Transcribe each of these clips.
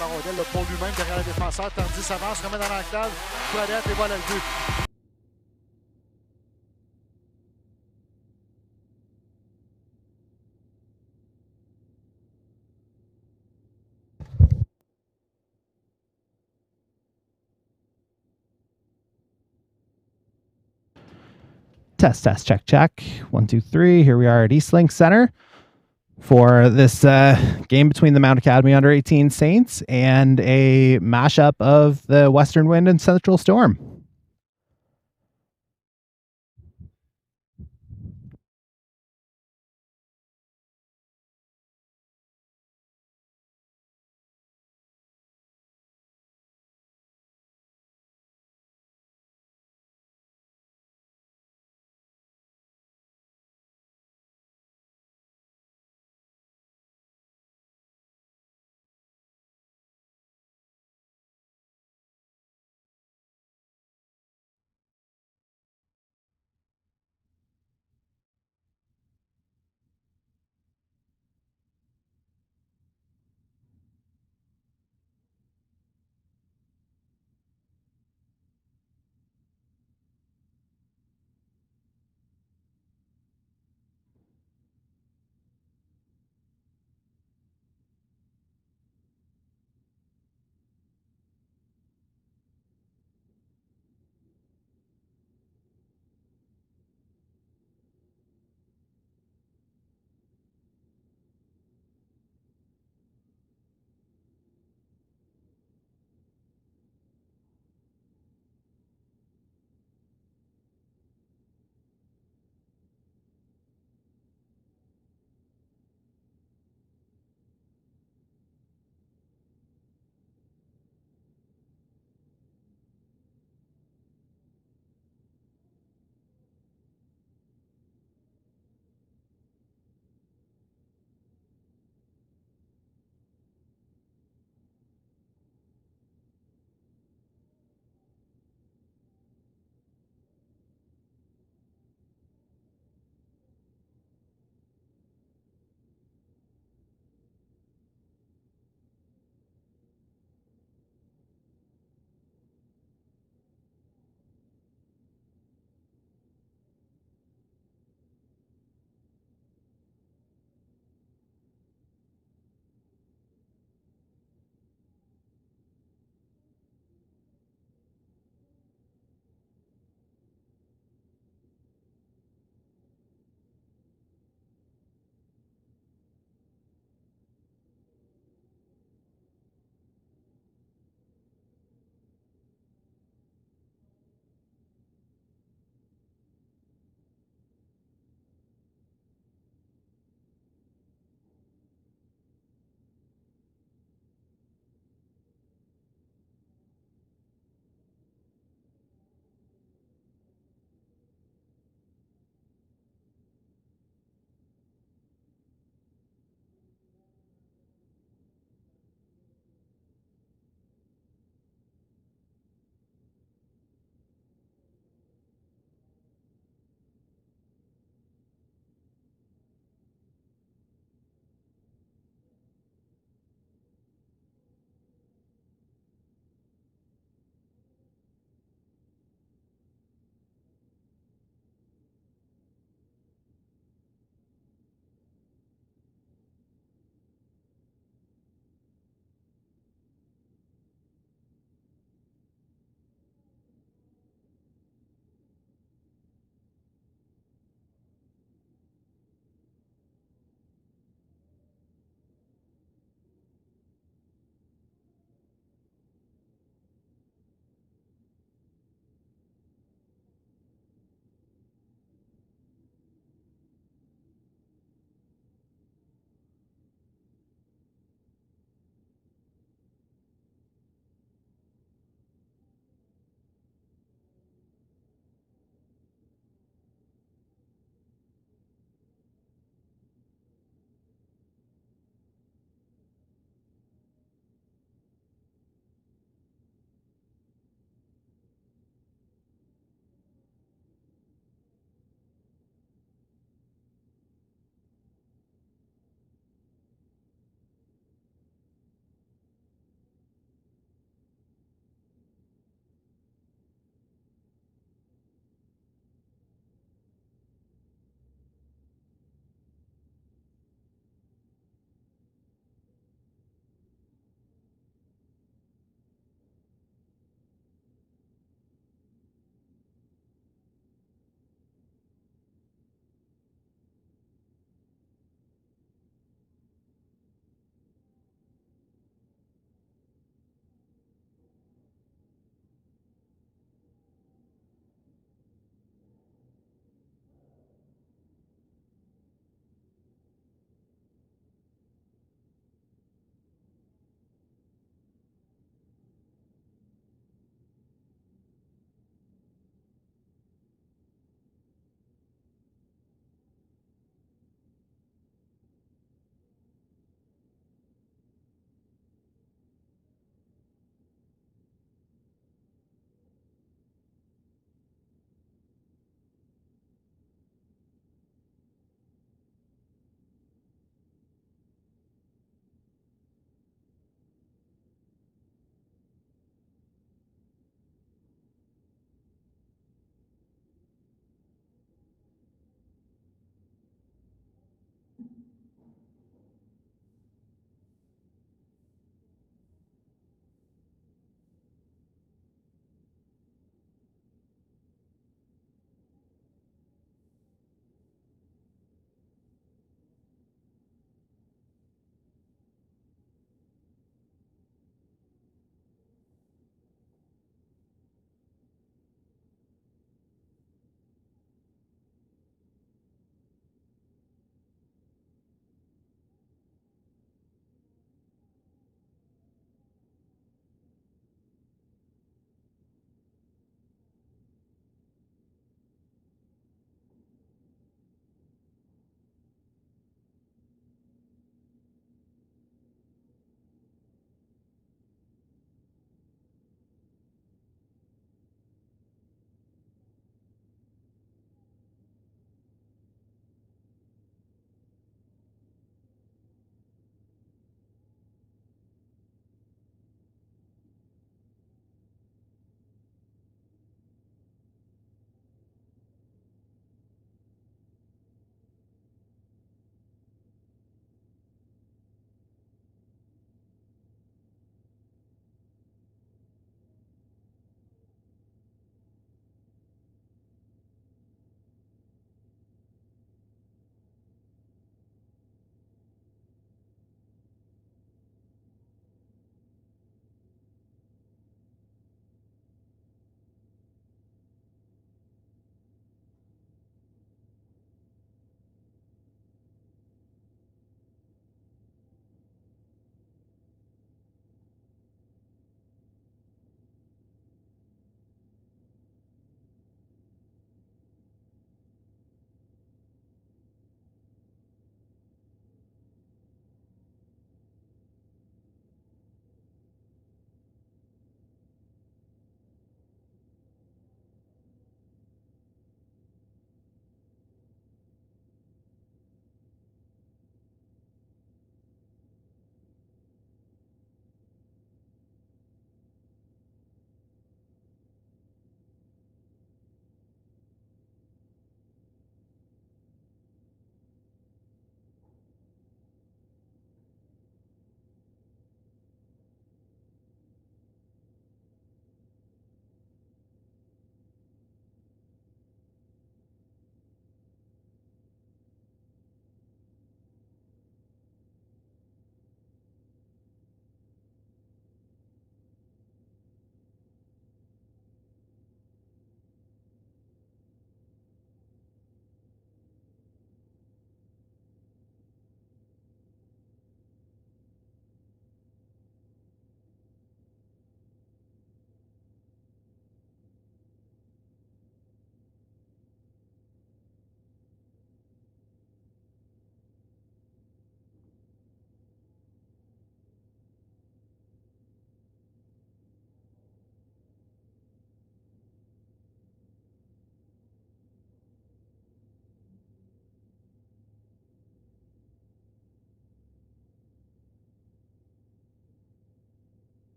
la rondelle là, pour lui-même derrière le défenseur. Tandis s'avance, remet dans l'enclave, Fredette et voilà le but. Test, test, check, check. 1, 2, 3. Here we are at Eastlink Center for this game between the Mount Academy under-18 Saints and a mashup of the Western Wind and Central Storm.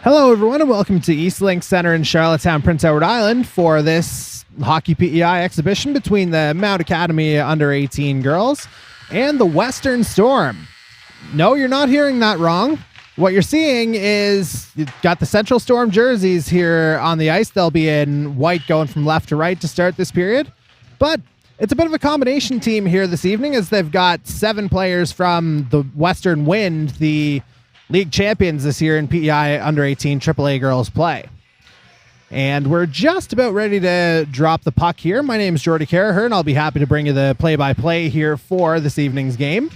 Hello, everyone, and welcome to Eastlink Center in Charlottetown, Prince Edward Island for this Hockey PEI exhibition between the Mount Academy under-18 girls and the Western Storm. No, you're not hearing that wrong. What you're seeing is you've got the Central Storm jerseys here on the ice. They'll be in white going from left to right to start this period. But it's a bit of a combination team here this evening as they've got 7 players from the Western Wind, the league champions this year in PEI under-18 AAA girls play. And we're just about ready to drop the puck here. My name is Jordy Carraher, and I'll be happy to bring you the play-by-play here for this evening's game.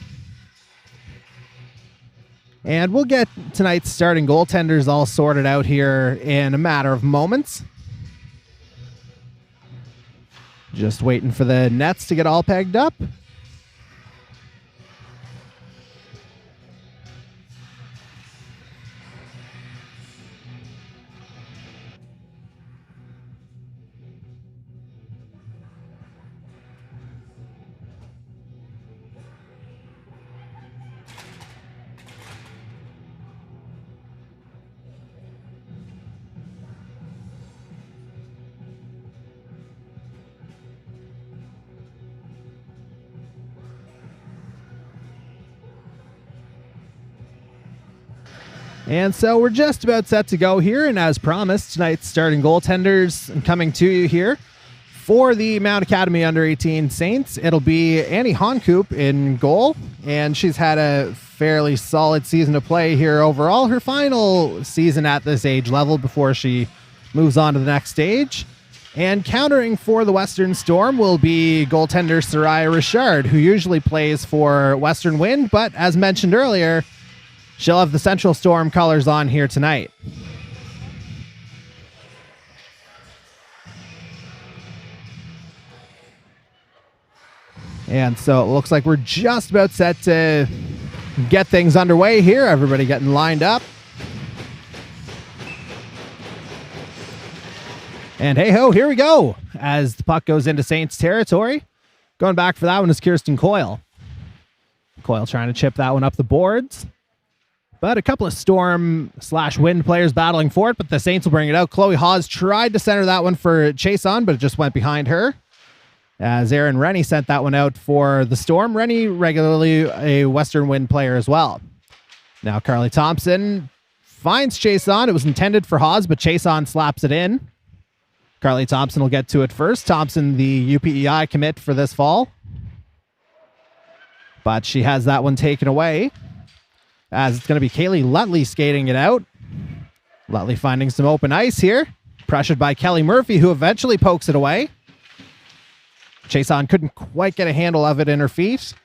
And we'll get tonight's starting goaltenders all sorted out here in a matter of moments. Just waiting for the nets to get all pegged up. And so we're just about set to go here, and as promised, tonight's starting goaltenders coming to you here for the Mount Academy under-18 Saints. It'll be Annie Honkoop in goal, and she's had a fairly solid season of play here overall. Her final season at this age level before she moves on to the next stage. And countering for the Western Storm will be goaltender Soraya Richard, who usually plays for Western Wind, but as mentioned earlier, she'll have the Central Storm colors on here tonight. And so it looks like we're just about set to get things underway here. Everybody getting lined up. And hey-ho, here we go as the puck goes into Saints territory. Going back for that one is Kirsten Coyle. Coyle trying to chip that one up the boards. But a couple of Storm/Wind players battling for it, but the Saints will bring it out. Chloe Hawes tried to center that one for Chason, but it just went behind her. As Erin Rennie sent that one out for the Storm. Rennie, regularly a Western Wind player as well. Now Carly Thompson finds Chason. It was intended for Hawes, but Chason slaps it in. Carly Thompson will get to it first. Thompson, the UPEI commit for this fall. But she has that one taken away, as it's going to be Kaylee Lutley skating it out. Lutley finding some open ice here. Pressured by Kelly Murphy, who eventually pokes it away. Chason couldn't quite get a handle of it in her feet.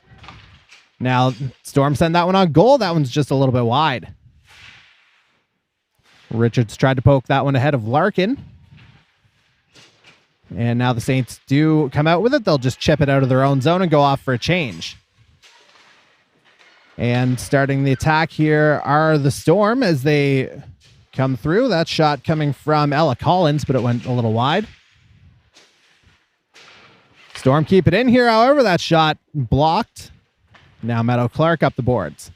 Now, Storm send that one on goal. That one's just a little bit wide. Richards tried to poke that one ahead of Larkin. And now the Saints do come out with it. They'll just chip it out of their own zone and go off for a change. And starting the attack here are the Storm as they come through. That shot coming from Ella Collins, but it went a little wide. Storm keep it in here, however, that shot blocked. Now Meadow Clark up the boards.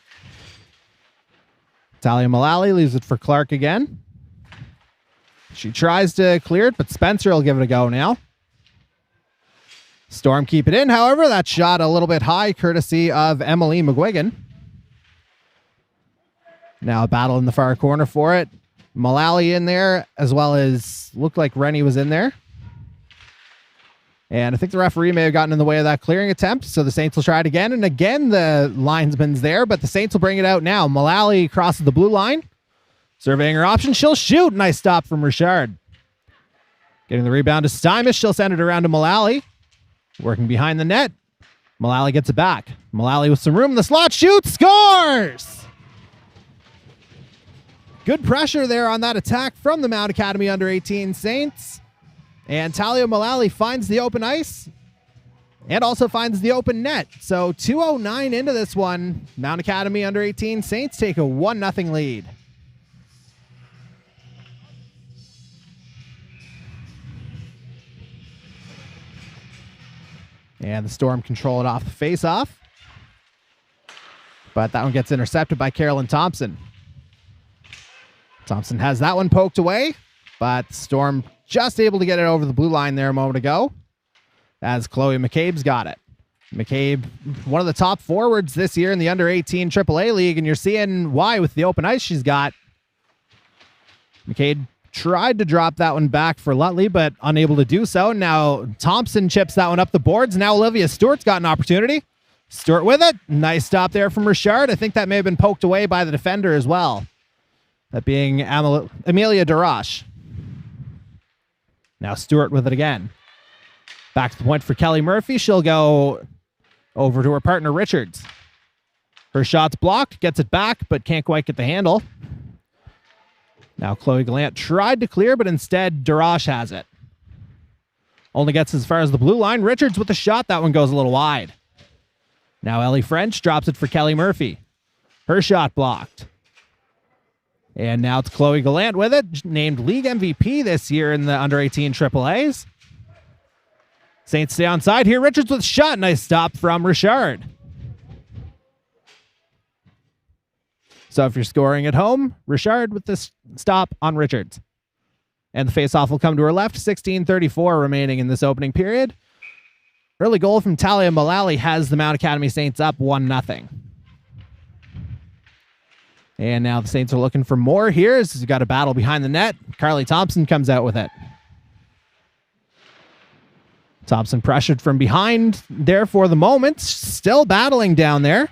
Talia Mullally leaves it for Clark again. She tries to clear it, but Spencer will give it a go now. Storm keep it in, however, that shot a little bit high, courtesy of Emily McGuigan. Now a battle in the far corner for it. Mullally in there, as well as looked like Rennie was in there. And I think the referee may have gotten in the way of that clearing attempt, so the Saints will try it again. And again, the linesman's there, but the Saints will bring it out now. Mullally crosses the blue line. Surveying her option. She'll shoot. Nice stop from Richard. Getting the rebound to Stymish. She'll send it around to Mullally. Working behind the net. Mullally gets it back. Mullally with some room in the slot. Shoots. Scores! Good pressure there on that attack from the Mount Academy under-18 Saints. And Talia Mullally finds the open ice and also finds the open net. So 2:09 into this one. Mount Academy under-18 Saints take a 1-0 lead. And the Storm control it off the face-off. But that one gets intercepted by Carolyn Thompson. Thompson has that one poked away, but Storm just able to get it over the blue line there a moment ago as Chloe McCabe's got it. McCabe, one of the top forwards this year in the under-18 AAA League, and you're seeing why with the open ice she's got. McCabe tried to drop that one back for Lutley, but unable to do so. Now Thompson chips that one up the boards. Now Olivia Stewart's got an opportunity. Stewart with it. Nice stop there from Richard. I think that may have been poked away by the defender as well. That being Amelia Darash. Now Stewart with it again. Back to the point for Kelly Murphy. She'll go over to her partner Richards. Her shot's blocked. Gets it back, but can't quite get the handle. Now Chloe Gallant tried to clear, but instead Darash has it. Only gets as far as the blue line. Richards with the shot. That one goes a little wide. Now Ellie French drops it for Kelly Murphy. Her shot blocked. And now it's Chloe Gallant with it, named league MVP this year in the under-18 AAAs. Saints stay on side here. Richards with a shot. Nice stop from Richard. So if you're scoring at home, Richard with this stop on Richards. And the faceoff will come to her left. 16:34 remaining in this opening period. Early goal from Talia Mullally has the Mount Academy Saints up 1-0. And now the Saints are looking for more here as we've got a battle behind the net. Carly Thompson comes out with it. Thompson pressured from behind there for the moment. Still battling down there.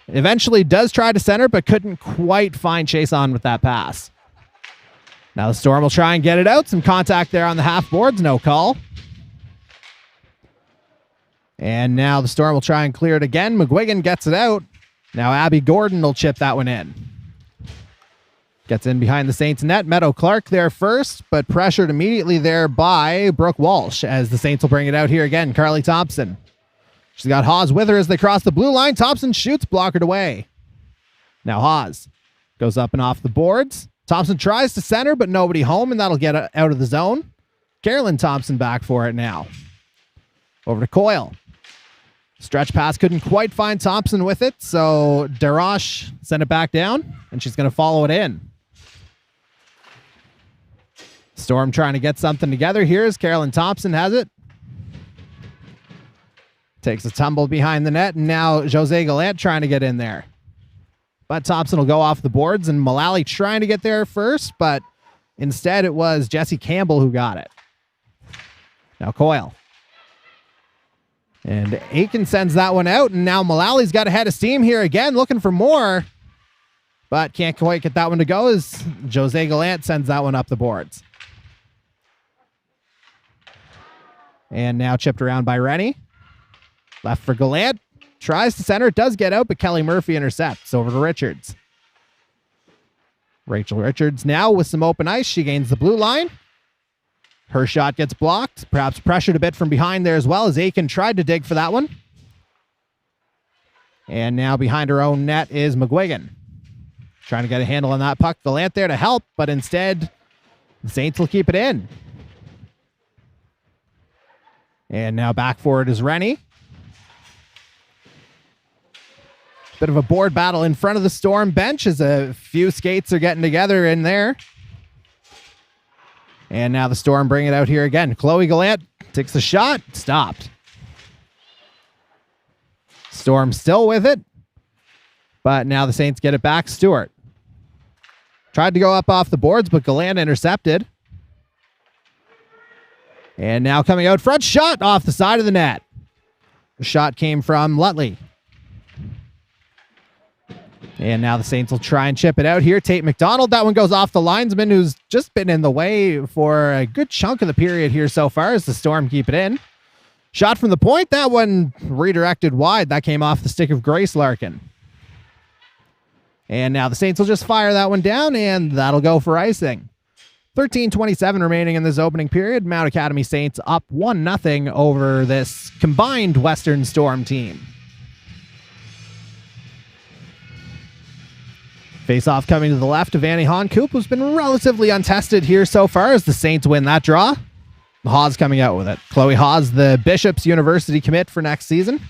Eventually does try to center, but couldn't quite find Chase on with that pass. Now the Storm will try and get it out. Some contact there on the half boards. No call. And now the Storm will try and clear it again. McGuigan gets it out. Now Abby Gordon will chip that one in. Gets in behind the Saints net. Meadow Clark there first, but pressured immediately there by Brooke Walsh as the Saints will bring it out here again. Carly Thompson. She's got Hawes with her as they cross the blue line. Thompson shoots, blockered away. Now Hawes goes up and off the boards. Thompson tries to center, but nobody home, and that'll get out of the zone. Carolyn Thompson back for it now. Over to Coyle. Stretch pass couldn't quite find Thompson with it, so Darash sent it back down, and she's going to follow it in. Storm trying to get something together here as Carolyn Thompson has it. Takes a tumble behind the net, and now Jose Gallant trying to get in there. But Thompson will go off the boards, and Mullally trying to get there first, but instead it was Jesse Campbell who got it. Now Coyle. And Aiken sends that one out, and now Mullally's got a head of steam here again, looking for more, but can't quite get that one to go as Jose Gallant sends that one up the boards. And now chipped around by Rennie. Left for Gallant. Tries to center. Does get out, but Kelly Murphy intercepts. Over to Richards. Rachel Richards now with some open ice. She gains the blue line. Her shot gets blocked. Perhaps pressured a bit from behind there as well as Aiken tried to dig for that one. And now behind her own net is McGuigan. Trying to get a handle on that puck. Gallant there to help, but instead the Saints will keep it in. And now back for it is Rennie. Bit of a board battle in front of the Storm bench as a few skates are getting together in there. And now the Storm bring it out here again. Chloe Gallant takes the shot. Stopped. Storm still with it. But now the Saints get it back. Stewart. Tried to go up off the boards, but Gallant intercepted. And now coming out front, shot off the side of the net. The shot came from Lutley. And now the Saints will try and chip it out here. Tate McDonald, that one goes off the linesman who's just been in the way for a good chunk of the period here so far as the Storm keep it in. Shot from the point, that one redirected wide. That came off the stick of Grace Larkin. And now the Saints will just fire that one down, and that'll go for icing. 13:27 remaining in this opening period. Mount Academy Saints up 1-0 over this combined Western Storm team. Face-off coming to the left of Annie Hahn-Coop, who's been relatively untested here so far as the Saints win that draw. Hawes coming out with it. Chloe Hawes, the Bishop's University commit for next season.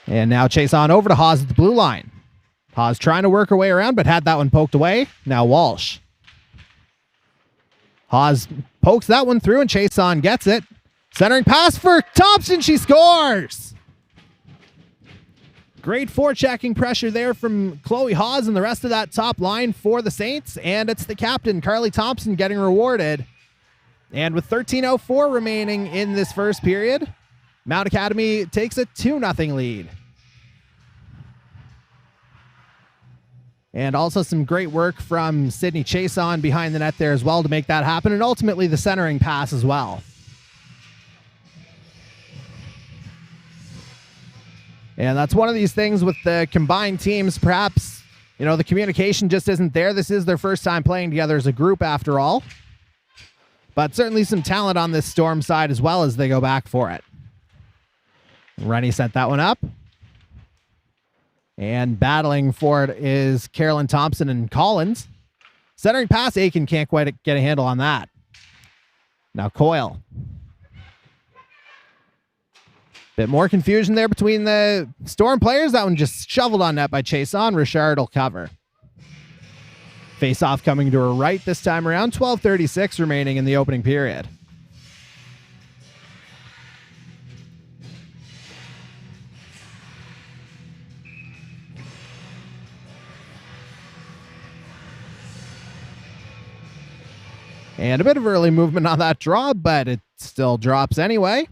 And now chase on over to Hawes at the blue line. Haas trying to work her way around, but had that one poked away. Now Walsh. Haas pokes that one through, and Chason gets it. Centering pass for Thompson. She scores! Great forechecking pressure there from Chloe Haas and the rest of that top line for the Saints. And it's the captain, Carly Thompson, getting rewarded. And with 13:04 remaining in this first period, Mount Academy takes a 2-0 lead. And also some great work from Sydney Chason behind the net there as well to make that happen. And ultimately the centering pass as well. And that's one of these things with the combined teams. Perhaps, the communication just isn't there. This is their first time playing together as a group after all. But certainly some talent on this Storm side as well as they go back for it. Rennie sent that one up. And battling for it is Carolyn Thompson and Collins. Centering pass, Aiken can't quite get a handle on that. Now Coyle. Bit more confusion there between the Storm players. That one just shoveled on net by Chason. Richard will cover. Face-off coming to her right this time around. 12:36 remaining in the opening period. And a bit of early movement on that draw, but it still drops anyway.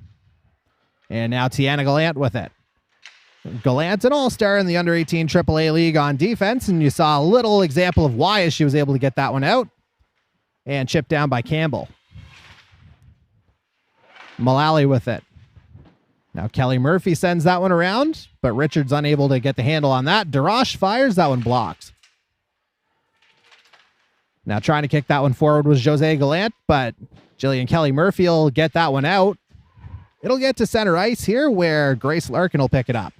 And now Tiana Gallant with it. Gallant, an all-star in the under-18 AAA League on defense, and you saw a little example of why as she was able to get that one out. And chipped down by Campbell. Mullally with it. Now Kelly Murphy sends that one around, but Richards unable to get the handle on that. DeRoche fires, that one blocked. Now trying to kick that one forward was Jose Gallant, but Jillian Kelly Murphy will get that one out. It'll get to center ice here where Grace Larkin will pick it up.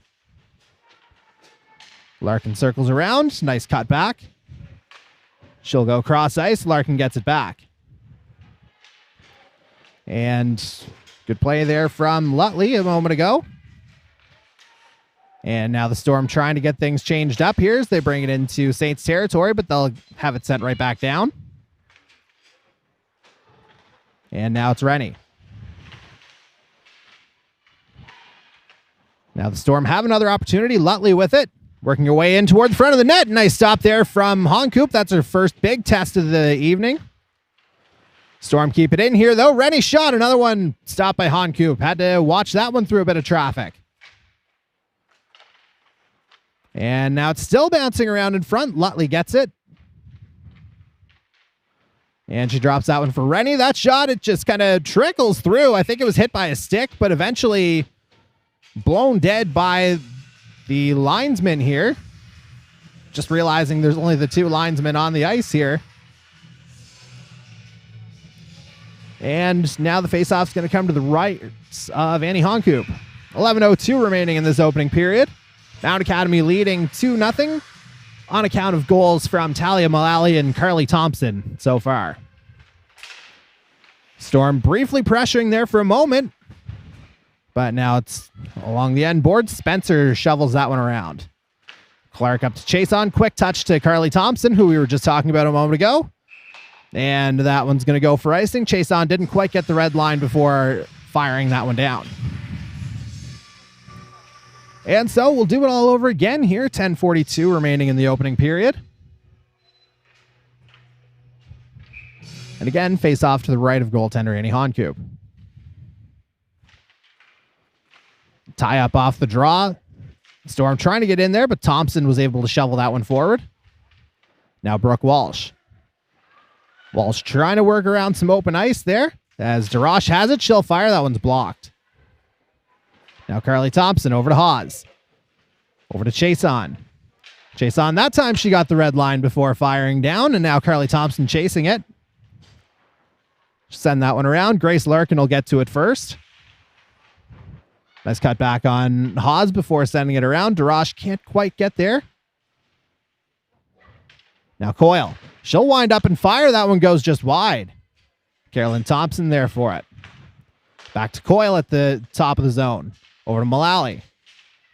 Larkin circles around. Nice cut back. She'll go cross ice. Larkin gets it back. And good play there from Lutley a moment ago. And now the Storm trying to get things changed up here as they bring it into Saints territory, but they'll have it sent right back down. And now it's Rennie. Now the Storm have another opportunity. Lutley with it. Working her way in toward the front of the net. Nice stop there from Honkoop. That's her first big test of the evening. Storm keep it in here, though. Rennie shot. Another one stopped by Honkoop. Had to watch that one through a bit of traffic. And now it's still bouncing around in front. Lutley gets it. And she drops that one for Rennie. That shot, it just kind of trickles through. I think it was hit by a stick, but eventually blown dead by the linesman here. Just realizing there's only the two linesmen on the ice here. And now the faceoff's going to come to the right of Annie Honkoop. 11:02 remaining in this opening period. Mount Academy leading 2-0 on account of goals from Talia Mullally and Carly Thompson so far. Storm briefly pressuring there for a moment, but now it's along the end board. Spencer shovels that one around. Clark up to Chason. Quick touch to Carly Thompson, who we were just talking about a moment ago. And that one's going to go for icing. Chason didn't quite get the red line before firing that one down. And so we'll do it all over again here. 10:42 remaining in the opening period. And again, face off to the right of goaltender Annie Honkoop. Tie up off the draw. Storm trying to get in there, but Thompson was able to shovel that one forward. Now Brooke Walsh. Walsh trying to work around some open ice there. As DeRoche has it, she'll fire. That one's blocked. Now Carly Thompson over to Haas. Over to Chason. Chason, that time she got the red line before firing down, and now Carly Thompson chasing it. Send that one around. Grace Larkin will get to it first. Nice cut back on Haas before sending it around. DeRoche can't quite get there. Now Coyle. She'll wind up and fire. That one goes just wide. Carolyn Thompson there for it. Back to Coyle at the top of the zone. Over to Mullally.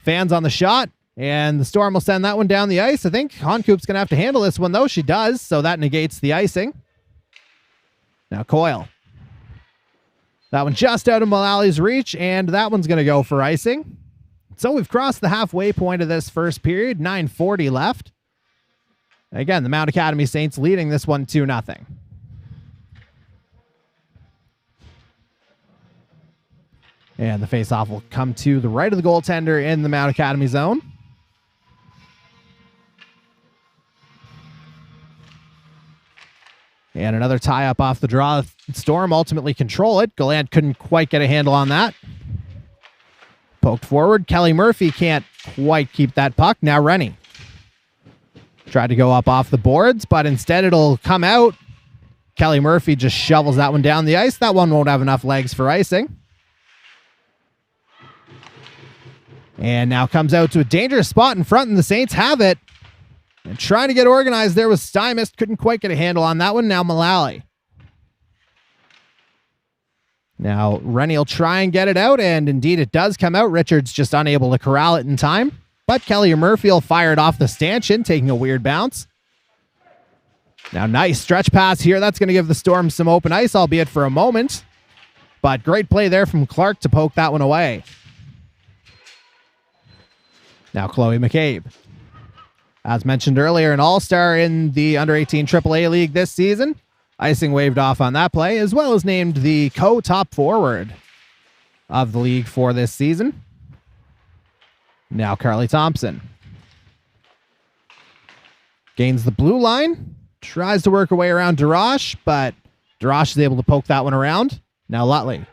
Fans on the shot. And the Storm will send that one down the ice. I think Honkoop's going to have to handle this one, though. She does, so that negates the icing. Now Coyle. That one just out of Mullally's reach, and that one's going to go for icing. So we've crossed the halfway point of this first period. 9:40 left. Again, the Mount Academy Saints leading this one 2-0. And the faceoff will come to the right of the goaltender in the Mount Academy zone. And another tie-up off the draw. Storm ultimately control it. Gallant couldn't quite get a handle on that. Poked forward. Kelly Murphy can't quite keep that puck. Now Rennie. Tried to go up off the boards, but instead it'll come out. Kelly Murphy just shovels that one down the ice. That one won't have enough legs for icing. And now comes out to a dangerous spot in front, and the Saints have it. And trying to get organized there was Stymist. Couldn't quite get a handle on that one. Now Mullally. Now Rennie will try and get it out, and indeed it does come out. Richards just unable to corral it in time. But Kelly Murphy will fire it off the stanchion, taking a weird bounce. Now nice stretch pass here. That's going to give the Storm some open ice, albeit for a moment. But great play there from Clark to poke that one away. Now Chloe McCabe. As mentioned earlier, an all-star in the under-18 AAA League this season. Icing waved off on that play, as well as named the co-top forward of the league for this season. Now Carly Thompson. Gains the blue line. Tries to work her way around Darash, but Darash is able to poke that one around. Now Lutley.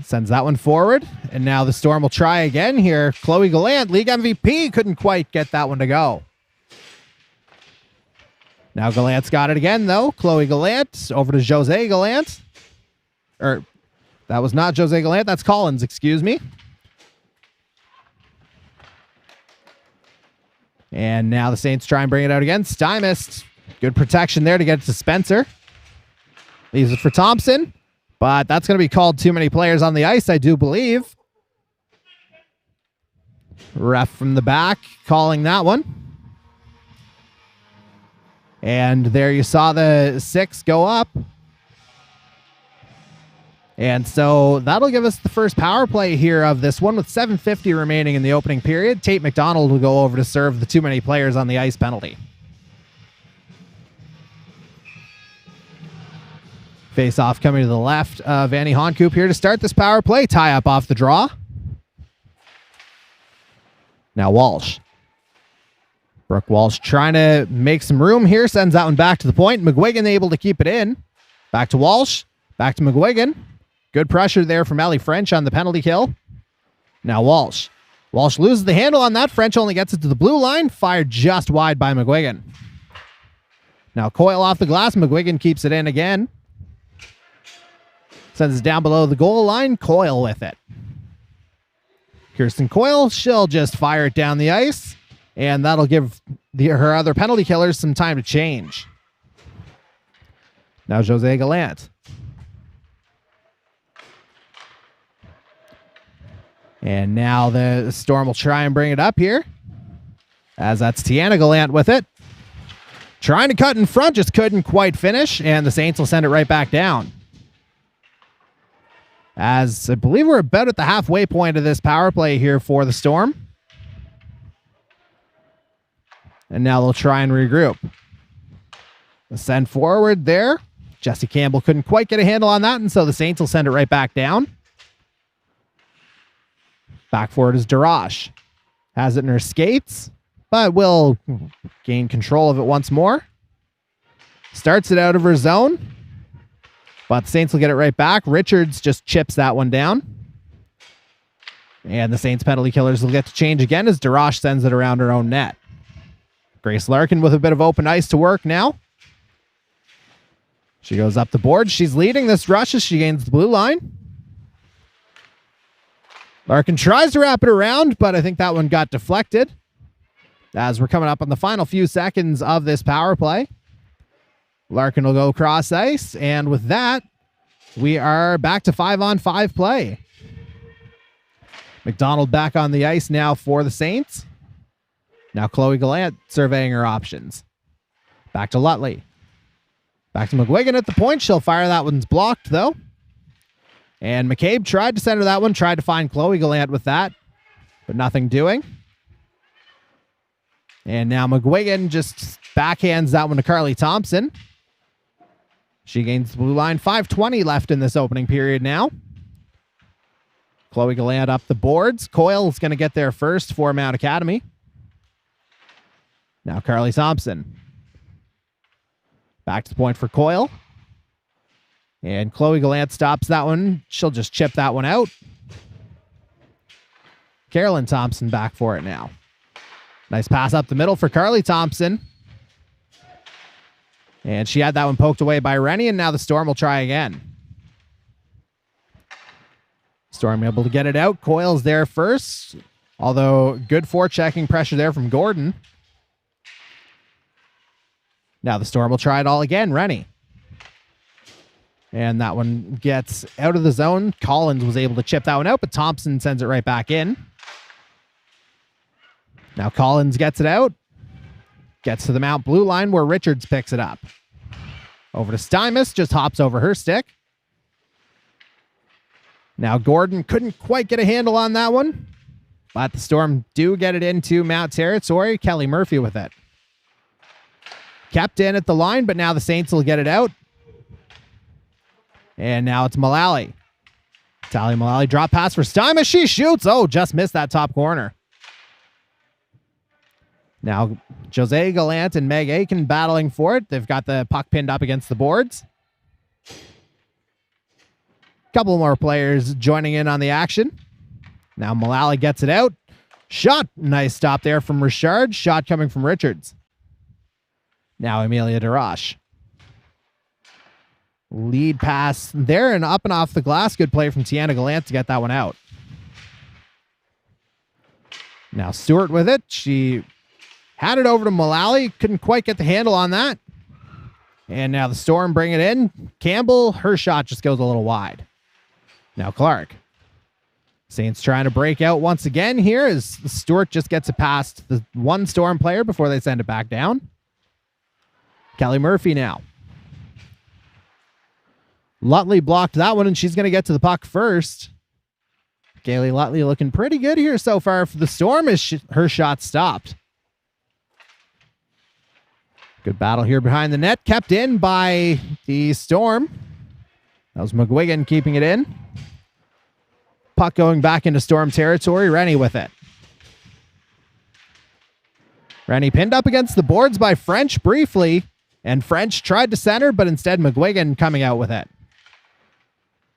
Sends that one forward, and now the Storm will try again here. Chloe Gallant, league MVP, couldn't quite get that one to go. Now Gallant's got it again, though. Chloe Gallant over to Jose Gallant. That was not Jose Gallant, that's Collins, excuse me. And now the Saints try and bring it out again. Stymist, good protection there to get it to Spencer. Leaves it for Thompson. But that's going to be called too many players on the ice, I do believe. Ref from the back calling that one. And there you saw the 6 go up. And so that'll give us the first power play here of this one with 7:50 remaining in the opening period. Tate McDonald will go over to serve the too many players on the ice penalty. Face-off coming to the left of Annie Honkoop here to start this power play. Tie-up off the draw. Now Walsh. Brooke Walsh trying to make some room here. Sends that one back to the point. McGuigan able to keep it in. Back to Walsh. Back to McGuigan. Good pressure there from Ellie French on the penalty kill. Now Walsh. Walsh loses the handle on that. French only gets it to the blue line. Fired just wide by McGuigan. Now Coyle off the glass. McGuigan keeps it in again. Sends it down below the goal line. Coyle with it. Kirsten Coyle, she'll just fire it down the ice, and that'll give her other penalty killers some time to change. Now Jose Gallant. And now the Storm will try and bring it up here, as that's Tiana Gallant with it. Trying to cut in front, just couldn't quite finish, and the Saints will send it right back down. As I believe we're about at the halfway point of this power play here for the Storm. And now they'll try and regroup. The send forward there. Jesse Campbell couldn't quite get a handle on that, and so the Saints will send it right back down. Back forward is Darash. Has it in her skates, but will gain control of it once more. Starts it out of her zone. But the Saints will get it right back. Richards just chips that one down. And the Saints penalty killers will get to change again as Darash sends it around her own net. Grace Larkin with a bit of open ice to work now. She goes up the board. She's leading this rush as she gains the blue line. Larkin tries to wrap it around, but I think that one got deflected. As we're coming up on the final few seconds of this power play. Larkin will go cross ice, and with that, we are back to 5-on-5 play. McDonald back on the ice now for the Saints. Now Chloe Gallant surveying her options. Back to Lutley. Back to McGuigan at the point. She'll fire. That one's blocked, though. And McCabe tried to center that one. Tried to find Chloe Gallant with that. But nothing doing. And now McGuigan just backhands that one to Carly Thompson. She gains the blue line. 5:20 left in this opening period now. Chloe Gallant up the boards. Coyle's going to get there first for Mount Academy. Now Carly Thompson. Back to the point for Coyle. And Chloe Gallant stops that one. She'll just chip that one out. Carolyn Thompson back for it now. Nice pass up the middle for Carly Thompson. And she had that one poked away by Rennie, and now the Storm will try again. Storm able to get it out. Coyle's there first, although good forechecking pressure there from Gordon. Now the Storm will try it all again. Rennie. And that one gets out of the zone. Collins was able to chip that one out, but Thompson sends it right back in. Now Collins gets it out. Gets to the Mount blue line where Richards picks it up. Over to Stymus, just hops over her stick. Now Gordon couldn't quite get a handle on that one, but the Storm do get it into Mount territory. Kelly Murphy with it. Kept in at the line, but now the Saints will get it out. And now it's Mullally. Talia Mullally drop pass for Stymus. She shoots. Oh, just missed that top corner. Now Jose Gallant and Meg Aiken battling for it. They've got the puck pinned up against the boards. Couple more players joining in on the action. Now Mullally gets it out. Shot. Nice stop there from Richard. Shot coming from Richards. Now Amelia DeRoche. Lead pass there and up and off the glass. Good play from Tiana Gallant to get that one out. Now Stewart with it. She had it over to Mullally. Couldn't quite get the handle on that. And now the Storm bring it in. Campbell, her shot just goes a little wide. Now Clark. Saints trying to break out once again here as Stewart just gets it past the one Storm player before they send it back down. Kelly Murphy now. Lutley blocked that one, and she's going to get to the puck first. Kaylee Lutley looking pretty good here so far for the Storm as her shot stopped. Good battle here behind the net. Kept in by the Storm. That was McGuigan keeping it in. Puck going back into Storm territory. Rennie with it. Rennie pinned up against the boards by French briefly. And French tried to center, but instead McGuigan coming out with it.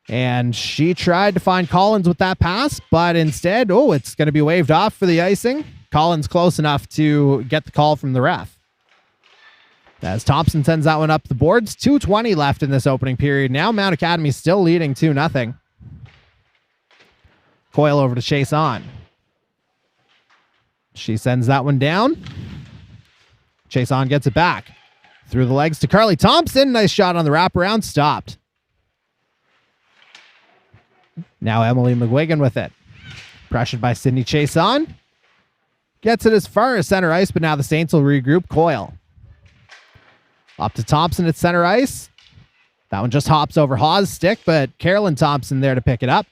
And she tried to find Collins with that pass, but instead, it's going to be waved off for the icing. Collins close enough to get the call from the ref. As Thompson sends that one up the boards. 2:20 left in this opening period. Now Mount Academy still leading 2-0. Coyle over to Chase on. She sends that one down. Chase on gets it back. Through the legs to Carly Thompson. Nice shot on the wraparound. Stopped. Now Emily McGuigan with it. Pressured by Sydney Chase on. Gets it as far as center ice, but now the Saints will regroup. Coyle. Up to Thompson at center ice. That one just hops over Hawes' stick, but Carolyn Thompson there to pick it up.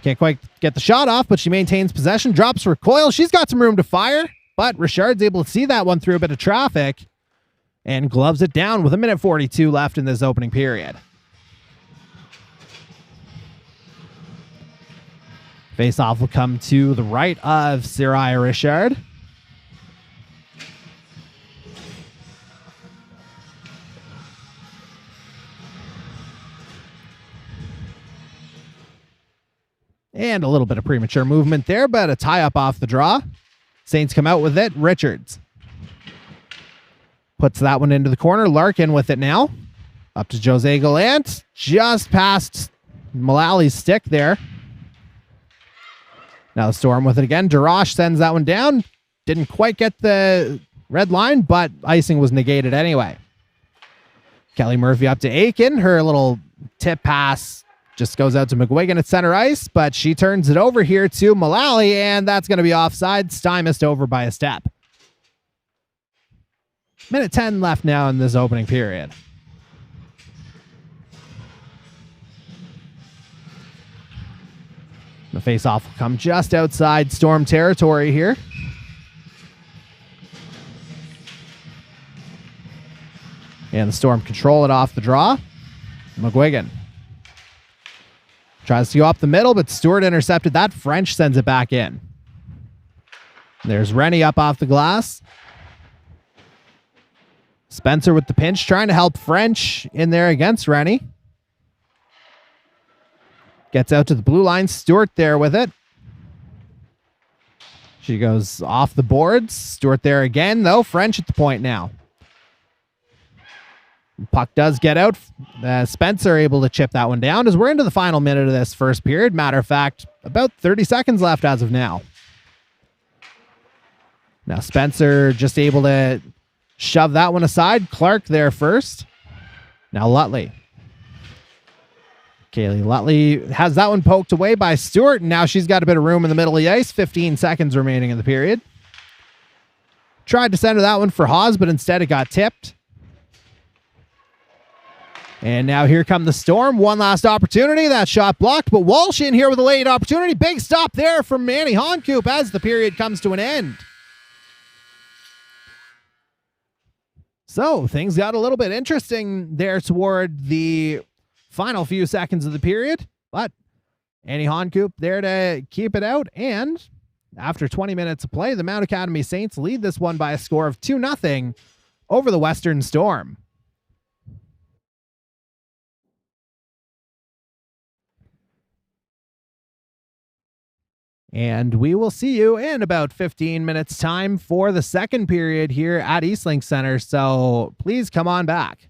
Can't quite get the shot off, but she maintains possession. Drops for Coyle. She's got some room to fire, but Richard's able to see that one through a bit of traffic and gloves it down with 1:42 left in this opening period. Face-off will come to the right of Sariah Richard. And a little bit of premature movement there, but a tie-up off the draw. Saints come out with it. Richards puts that one into the corner. Larkin with it now. Up to Jose Gallant. Just past Mullally's stick there. Now the Storm with it again. DeRoche sends that one down. Didn't quite get the red line, but icing was negated anyway. Kelly Murphy up to Aiken. Her little tip pass Just goes out to McGuigan at center ice, but she turns it over here to Mullally, and that's going to be offside. Stymust over by a step. Minute 10 left now in this opening period. The faceoff will come just outside Storm territory here. And the Storm control it off the draw. McGuigan tries to go up the middle, but Stewart intercepted that. French sends it back in. There's Rennie up off the glass. Spencer with the pinch, trying to help French in there against Rennie. Gets out to the blue line. Stewart there with it. She goes off the boards. Stewart there again, though. French at the point now. Puck does get out. Spencer able to chip that one down as we're into the final minute of this first period. Matter of fact, about 30 seconds left as of now. Now Spencer just able to shove that one aside. Clark there first. Now Lutley. Kaylee Lutley has that one poked away by Stewart, and now she's got a bit of room in the middle of the ice. 15 seconds remaining in the period. Tried to center that one for Haas, but instead it got tipped. And now here come the Storm. One last opportunity. That shot blocked, but Walsh in here with a late opportunity. Big stop there from Manny Honkoop as the period comes to an end. So things got a little bit interesting there toward the final few seconds of the period, but Annie Honkoop there to keep it out. And after 20 minutes of play, the Mount Academy Saints lead this one by a score of 2-0 over the Western Storm. And we will see you in about 15 minutes time for the second period here at Eastlink Center. So please come on back.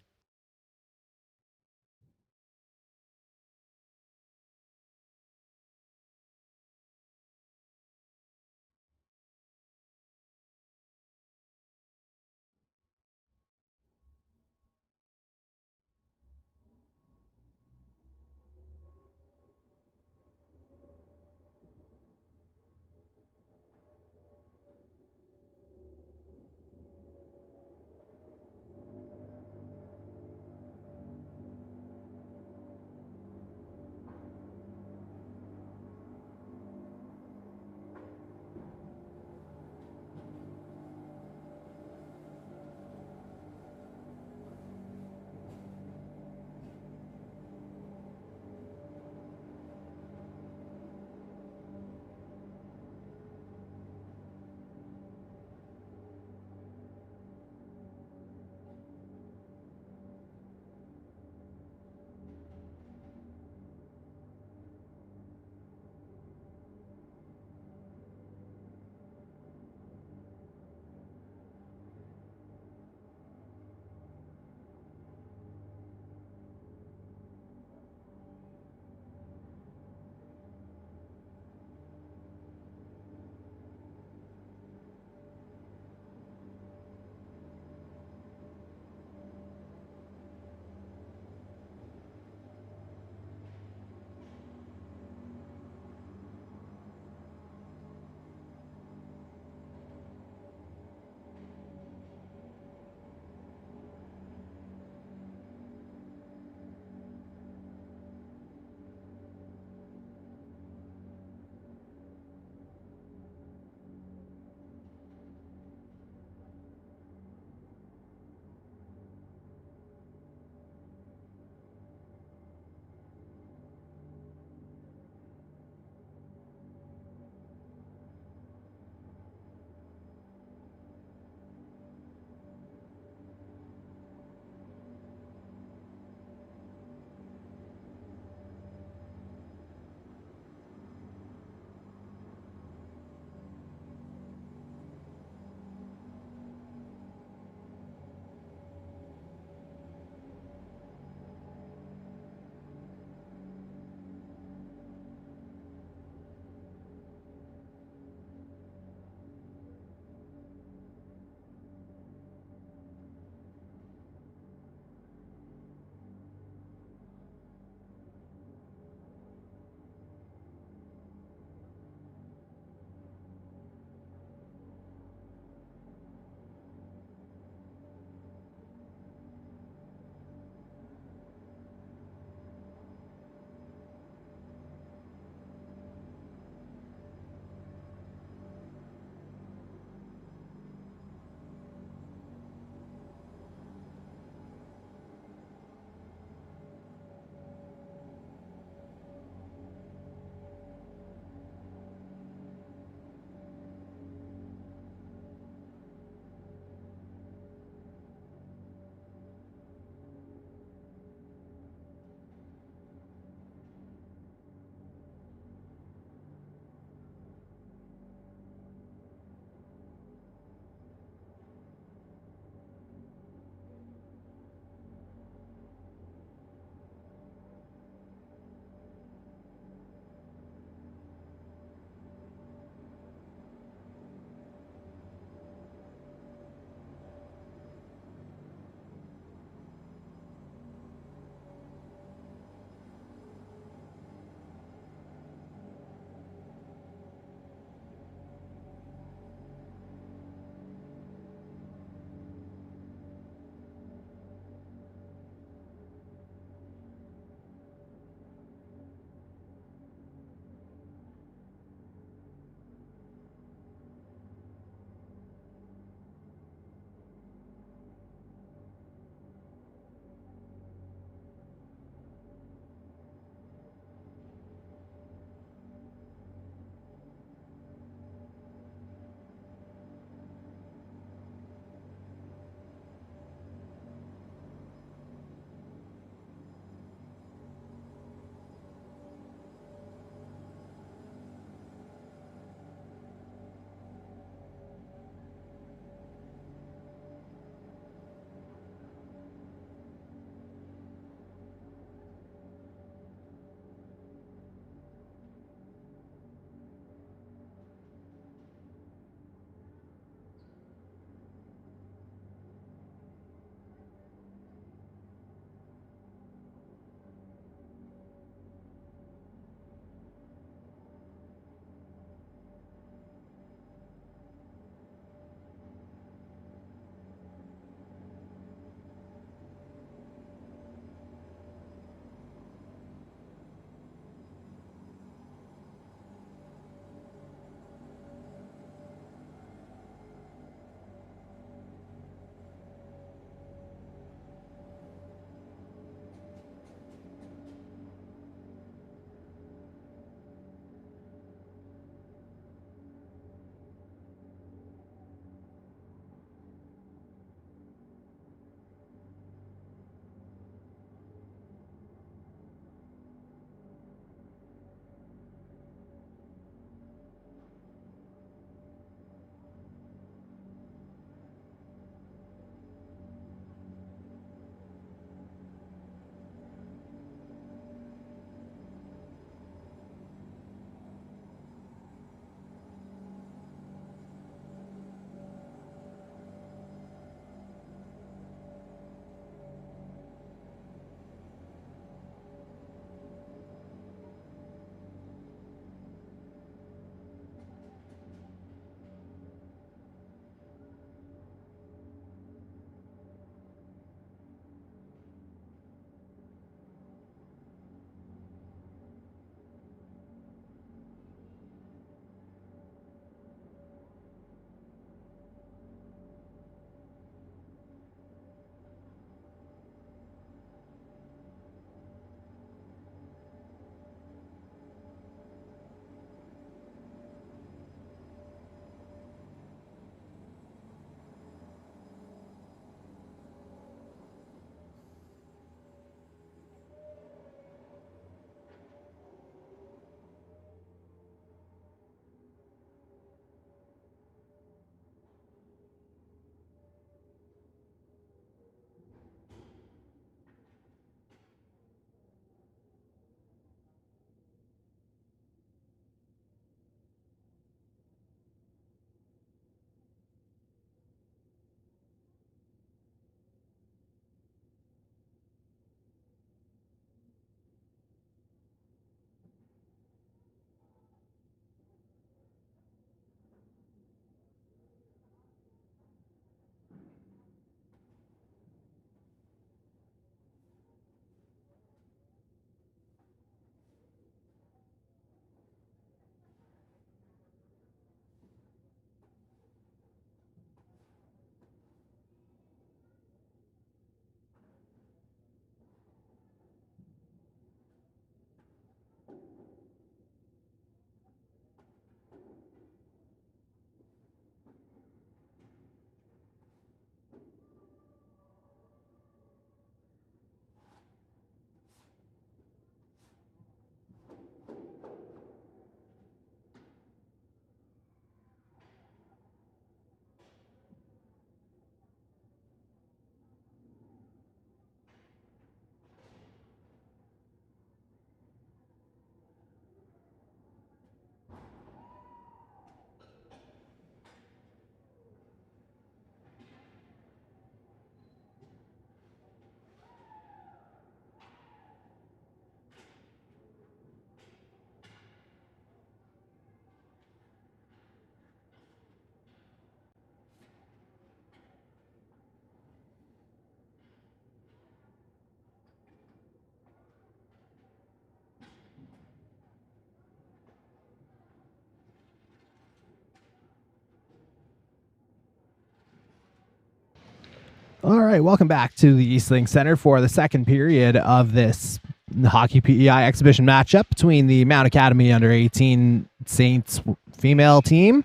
All right, welcome back to the Eastlink Center for the second period of this Hockey PEI exhibition matchup between the Mount Academy under-18 Saints female team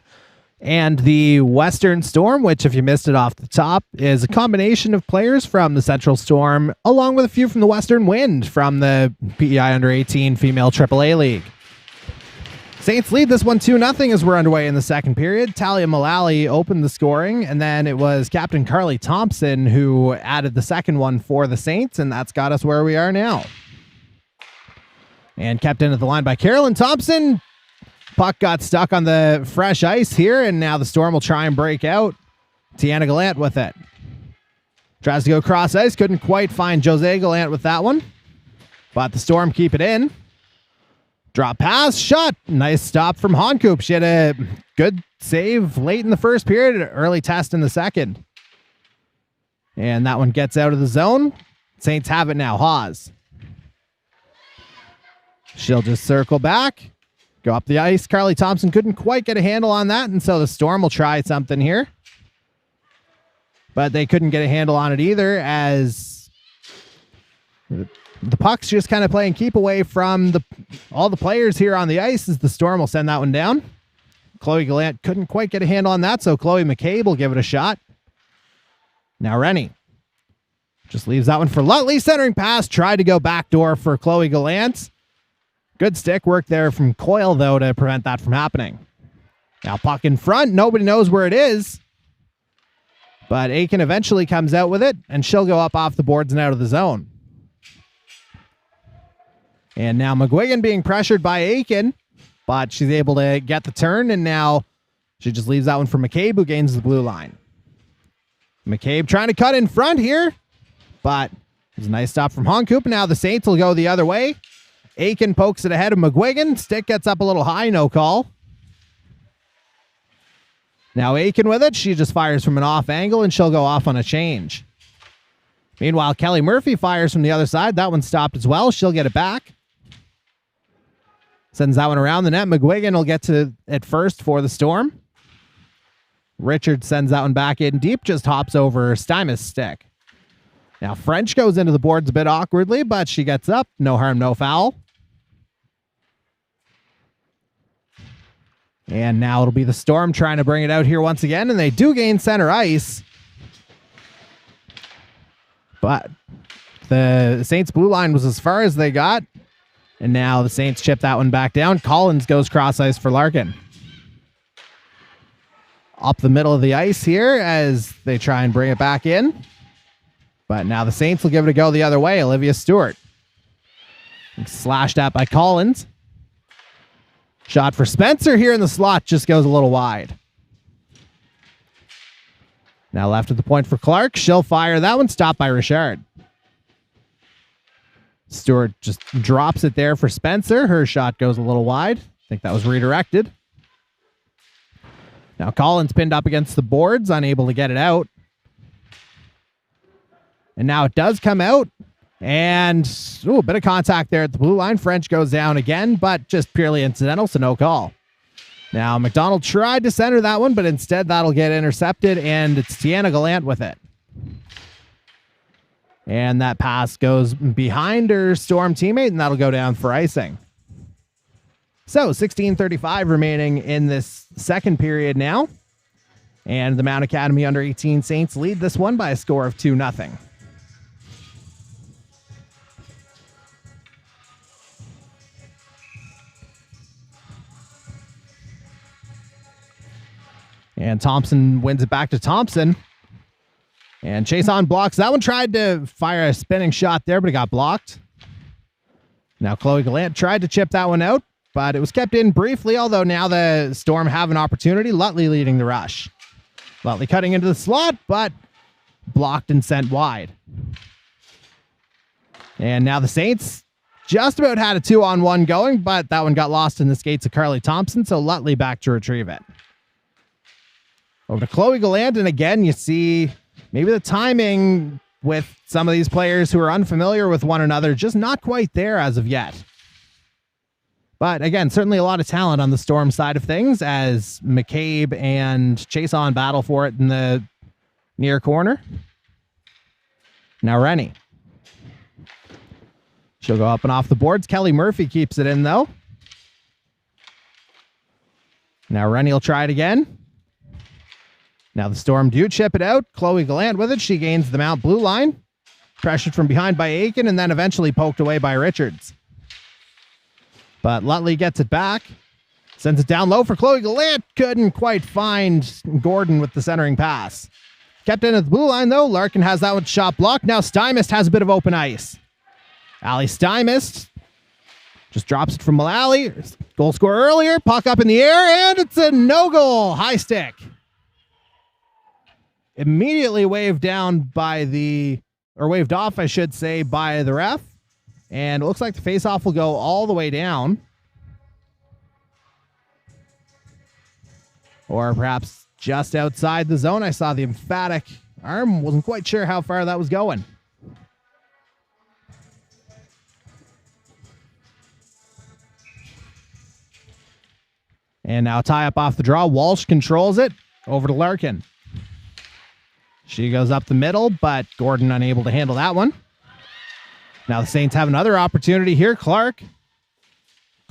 and the Western Storm, which, if you missed it off the top, is a combination of players from the Central Storm, along with a few from the Western Wind from the PEI under-18 female AAA League. Saints lead this one 2-0 as we're underway in the second period. Talia Mullally opened the scoring, and then it was Captain Carly Thompson who added the second one for the Saints, and that's got us where we are now. And kept in at the line by Carolyn Thompson. Puck got stuck on the fresh ice here, and now the Storm will try and break out. Tiana Gallant with it. Tries to go cross ice, couldn't quite find Jose Gallant with that one, but the Storm keep it in. Drop pass, shot. Nice stop from Honkoop. She had a good save late in the first period, early test in the second. And that one gets out of the zone. Saints have it now. Haas. She'll just circle back, go up the ice. Carly Thompson couldn't quite get a handle on that, and so the Storm will try something here. But they couldn't get a handle on it either, as the puck's just kind of playing keep away from all the players here on the ice, as the Storm will send that one down. Chloe Gallant couldn't quite get a handle on that, so Chloe McCabe will give it a shot. Now Rennie just leaves that one for Lutley. Centering pass, tried to go backdoor for Chloe Gallant. Good stick work there from Coyle, though, to prevent that from happening. Now puck in front. Nobody knows where it is, but Aiken eventually comes out with it, and she'll go up off the boards and out of the zone. And now McGuigan being pressured by Aiken, but she's able to get the turn, and now she just leaves that one for McCabe, who gains the blue line. McCabe trying to cut in front here, but there's a nice stop from Honkoop. Now the Saints will go the other way. Aiken pokes it ahead of McGuigan. Stick gets up a little high, no call. Now Aiken with it. She just fires from an off angle, and she'll go off on a change. Meanwhile, Kelly Murphy fires from the other side. That one stopped as well. She'll get it back. Sends that one around the net. McGuigan will get to it first for the Storm. Richard sends that one back in deep, just hops over Stymous' stick. Now French goes into the boards a bit awkwardly, but she gets up. No harm, no foul. And now it'll be the Storm trying to bring it out here once again, and they do gain center ice. But the Saints blue line was as far as they got. And now the Saints chip that one back down. Collins goes cross ice for Larkin. Up the middle of the ice here as they try and bring it back in. But now the Saints will give it a go the other way. Olivia Stewart. Slashed at by Collins. Shot for Spencer here in the slot, just goes a little wide. Now left at the point for Clark. She'll fire that one, stopped by Richard. Stewart just drops it there for Spencer. Her shot goes a little wide. I think that was redirected. Now Collins pinned up against the boards, unable to get it out. And now it does come out. And a bit of contact there at the blue line. French goes down again, but just purely incidental, so no call. Now McDonald tried to center that one, but instead that'll get intercepted, and it's Tiana Gallant with it. And that pass goes behind her Storm teammate, and that'll go down for icing. So 16:35 remaining in this second period now. And the Mount Academy under-18 Saints lead this one by a score of 2-0. And Thompson wins it back to Thompson. And Chason blocks that one. Tried to fire a spinning shot there, but it got blocked. Now Chloe Gallant tried to chip that one out, but it was kept in briefly, although now the Storm have an opportunity. Lutley leading the rush. Lutley cutting into the slot, but blocked and sent wide. And now the Saints just about had a 2-on-1 going, but that one got lost in the skates of Carly Thompson, so Lutley back to retrieve it. Over to Chloe Gallant, and again, you see maybe the timing with some of these players who are unfamiliar with one another, just not quite there as of yet. But again, certainly a lot of talent on the Storm side of things as McCabe and Chason battle for it in the near corner. Now Rennie. She'll go up and off the boards. Kelly Murphy keeps it in, though. Now Rennie will try it again. Now the Storm do chip it out. Chloe Gallant with it. She gains the Mount blue line. Pressured from behind by Aiken and then eventually poked away by Richards. But Lutley gets it back. Sends it down low for Chloe Gallant. Couldn't quite find Gordon with the centering pass. Kept in at the blue line, though. Larkin has that one shot blocked. Now Stymist has a bit of open ice. Allie Stymist just drops it from Mullally. Goal score earlier. Puck up in the air, and it's a no-goal. High stick. Immediately waved down by waved off, I should say, by the ref. And it looks like the faceoff will go all the way down. Or perhaps just outside the zone. I saw the emphatic arm. Wasn't quite sure how far that was going. And now tie up off the draw. Walsh controls it. Over to Larkin. She goes up the middle, but Gordon unable to handle that one. Now the Saints have another opportunity here. Clark,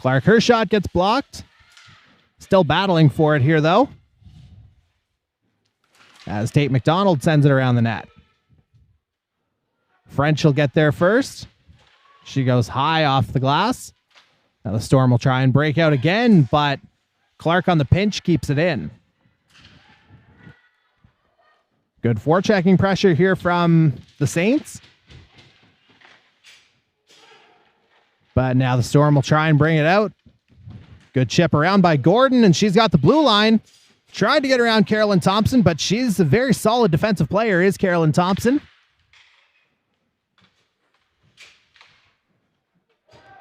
her shot gets blocked. Still battling for it here, though. As Tate McDonald sends it around the net. French will get there first. She goes high off the glass. Now the Storm will try and break out again, but Clark on the pinch keeps it in. Good forechecking pressure here from the Saints. But now the Storm will try and bring it out. Good chip around by Gordon, and she's got the blue line. Tried to get around Carolyn Thompson, but she's a very solid defensive player, is Carolyn Thompson.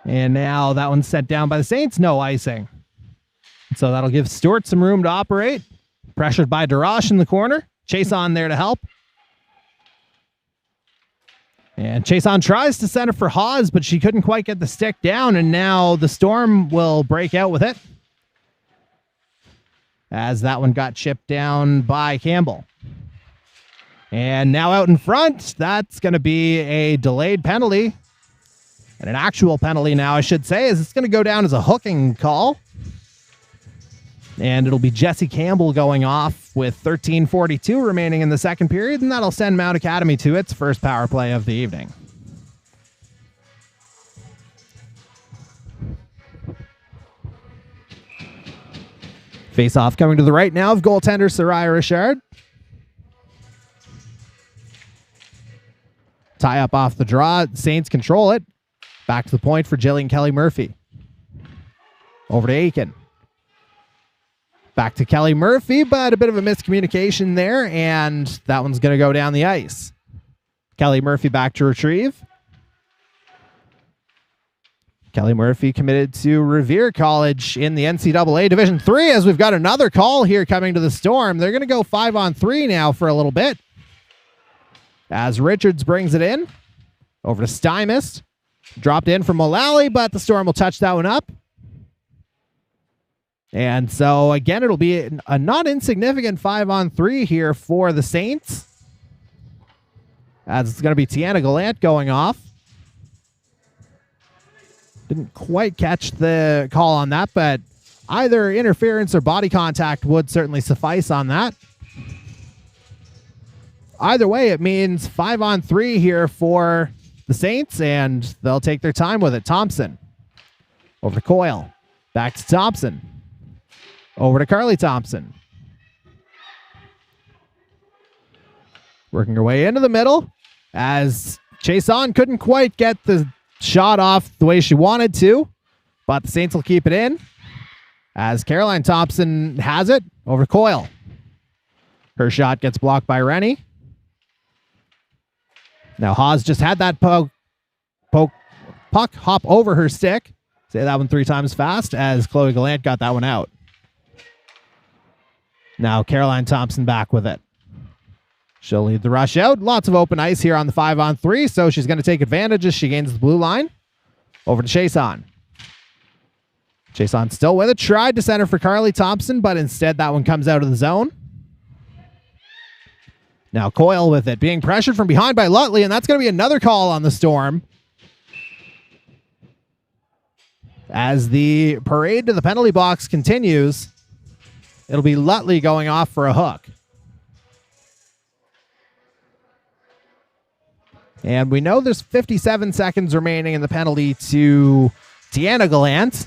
And now that one's set down by the Saints. No icing. So that'll give Stewart some room to operate. Pressured by Darash in the corner. Chase on there to help. And Chase on tries to center for Hawes, but she couldn't quite get the stick down, and now the Storm will break out with it. As that one got chipped down by Campbell. And now out in front, that's going to be a delayed penalty. And an actual penalty now, I should say, as it's going to go down as a hooking call. And it'll be Jesse Campbell going off with 13:42 remaining in the second period, and that'll send Mount Academy to its first power play of the evening. Face-off coming to the right now of goaltender Soraya Richard. Tie up off the draw. Saints control it. Back to the point for Jillian Kelly Murphy. Over to Aiken. Back to Kelly Murphy, but a bit of a miscommunication there, and that one's going to go down the ice. Kelly Murphy back to retrieve. Kelly Murphy committed to Revere College in the NCAA Division III, as we've got another call here coming to the Storm. They're going to go 5-on-3 now for a little bit. As Richards brings it in. Over to Stymist. Dropped in from Mullally, but the Storm will touch that one up. And so, again, it'll be a not insignificant 5-on-3 here for the Saints. As it's going to be Tiana Gallant going off. Didn't quite catch the call on that, but either interference or body contact would certainly suffice on that. Either way, it means 5-on-3 here for the Saints, and they'll take their time with it. Thompson. Over to Coyle. Back to Thompson. Over to Carly Thompson. Working her way into the middle as Chason couldn't quite get the shot off the way she wanted to, but the Saints will keep it in as Caroline Thompson has it. Over to Coyle. Her shot gets blocked by Rennie. Now Haas just had that puck hop over her stick. Say that one 3 times fast as Chloe Gallant got that one out. Now Caroline Thompson back with it. She'll lead the rush out. Lots of open ice here on the 5-on-3, so she's going to take advantage as she gains the blue line. Over to Chason. Chason still with it. Tried to center for Carly Thompson, but instead that one comes out of the zone. Now Coyle with it, being pressured from behind by Lutley, and that's going to be another call on the Storm. As the parade to the penalty box continues, it'll be Lutley going off for a hook. And we know there's 57 seconds remaining in the penalty to Tiana Gallant.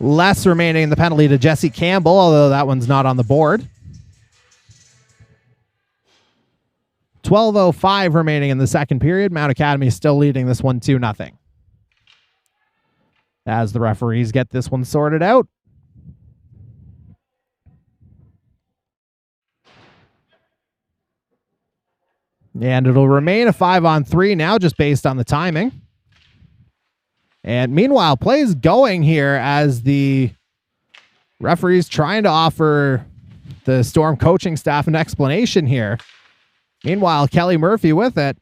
Less remaining in the penalty to Jesse Campbell, although that one's not on the board. 12:05 remaining in the second period. Mount Academy is still leading this one 2-0. As the referees get this one sorted out. And it'll remain a 5-on-3 now, just based on the timing. And meanwhile, play is going here as the referees trying to offer the Storm coaching staff an explanation here. Meanwhile, Kelly Murphy with it.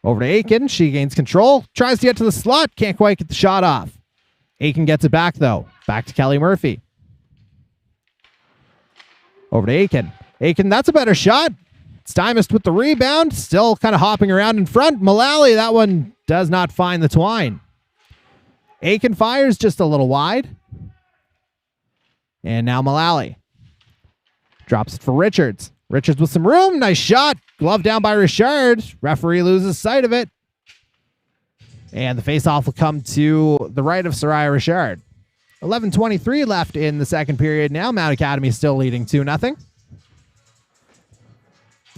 Over to Aiken. She gains control. Tries to get to the slot. Can't quite get the shot off. Aiken gets it back, though. Back to Kelly Murphy. Over to Aiken. Aiken, that's a better shot. Stymist with the rebound. Still kind of hopping around in front. Mullally, that one does not find the twine. Aiken fires just a little wide. And now Mullally. Drops it for Richards. Richards with some room. Nice shot. Glove down by Richard. Referee loses sight of it. And the faceoff will come to the right of Soraya Richard. 11:23 left in the second period now. Mount Academy still leading 2-0.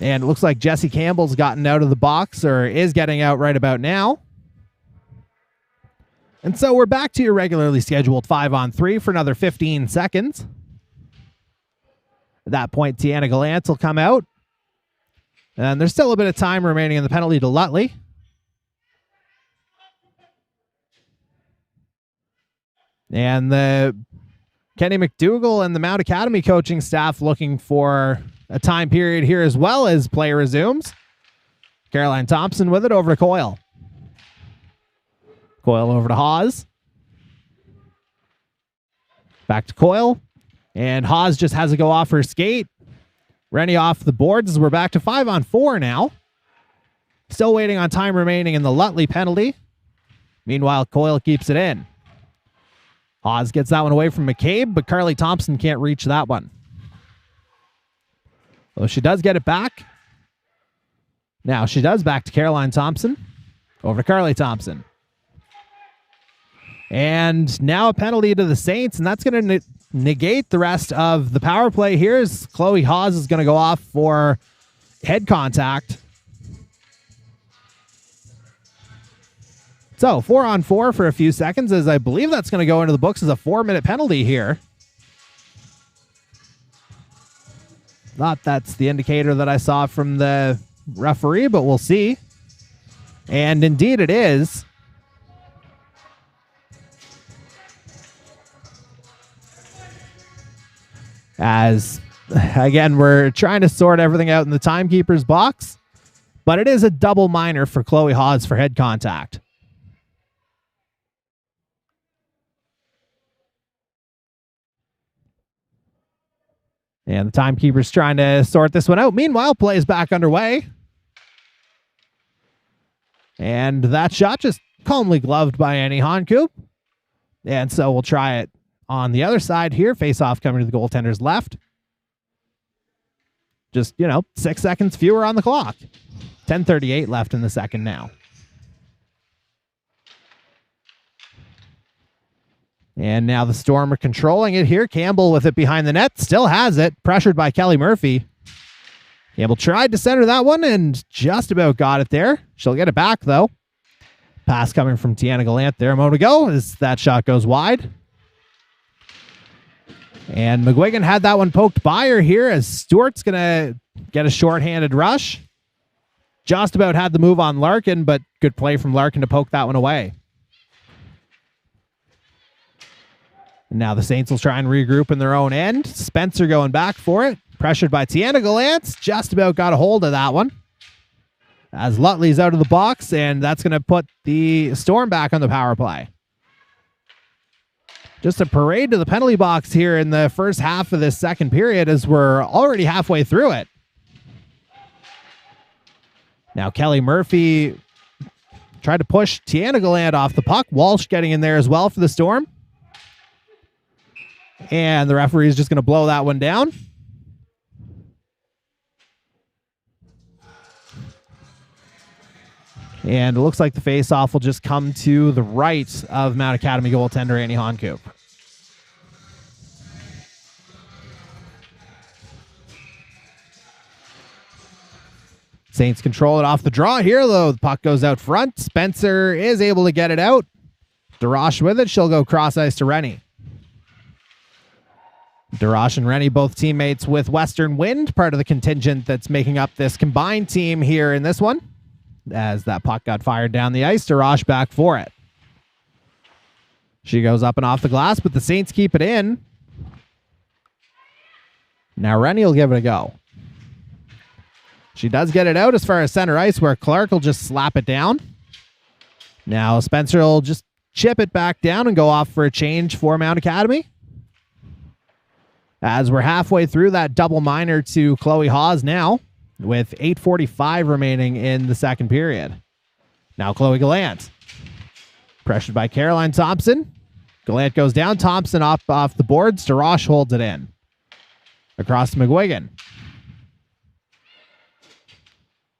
And it looks like Jesse Campbell's gotten out of the box, or is getting out right about now. And so we're back to your regularly scheduled 5-on-3 for another 15 seconds. At that point, Tiana Gallant will come out. And there's still a bit of time remaining in the penalty to Lutley. And the Kenny McDougall and the Mount Academy coaching staff looking for a time period here as well as play resumes. Caroline Thompson with it over to Coyle. Coyle over to Hawes. Back to Coyle. And Hawes just has to go off her skate. Rennie off the boards as we're back to 5-on-4 now. Still waiting on time remaining in the Lutley penalty. Meanwhile, Coyle keeps it in. Hawes gets that one away from McCabe, but Carly Thompson can't reach that one. Well, she does get it back. Now she does, back to Caroline Thompson. Over to Carly Thompson. And now a penalty to the Saints, and that's going to negate the rest of the power play here as Chloe Hawes is going to go off for head contact. So 4-on-4 for a few seconds, as I believe that's going to go into the books as a 4-minute penalty here. Not that's the indicator that I saw from the referee, but we'll see. And indeed it is. As, again, we're trying to sort everything out in the timekeeper's box, but it is a double minor for Chloe Hawes for head contact. And the timekeeper's trying to sort this one out. Meanwhile, play is back underway. And that shot just calmly gloved by Annie Honkoop. And so we'll try it on the other side here. Face-off coming to the goaltender's left. Just, 6 seconds fewer on the clock. 10:38 left in the second now. And now the Storm are controlling it here. Campbell with it behind the net. Still has it. Pressured by Kelly Murphy. Campbell tried to center that one and just about got it there. She'll get it back, though. Pass coming from Tiana Gallant there a moment ago as that shot goes wide. And McGuigan had that one poked by her here as Stewart's going to get a shorthanded rush. Just about had the move on Larkin, but good play from Larkin to poke that one away. And now the Saints will try and regroup in their own end. Spencer going back for it. Pressured by Tiana Gallant. Just about got a hold of that one. As Lutley's out of the box, and that's going to put the Storm back on the power play. Just a parade to the penalty box here in the first half of this second period as we're already halfway through it. Now Kelly Murphy tried to push Tiana Gallant off the puck. Walsh getting in there as well for the Storm. And the referee is just going to blow that one down. And it looks like the face-off will just come to the right of Mount Academy goaltender Annie Honcoop. Saints control it off the draw here, though. The puck goes out front. Spencer is able to get it out. Darash with it. She'll go cross-ice to Rennie. Darash and Rennie, both teammates with Western Wind, part of the contingent that's making up this combined team here in this one. As that puck got fired down the ice, Darash back for it. She goes up and off the glass, but the Saints keep it in. Now Rennie will give it a go. She does get it out as far as center ice, where Clark will just slap it down. Now Spencer will just chip it back down and go off for a change for Mount Academy. As we're halfway through that double minor to Chloe Hawes now, with 8:45 remaining in the second period. Now Chloe Gallant. Pressured by Caroline Thompson. Gallant goes down. Thompson off the boards. Darash holds it in. Across to McGuigan.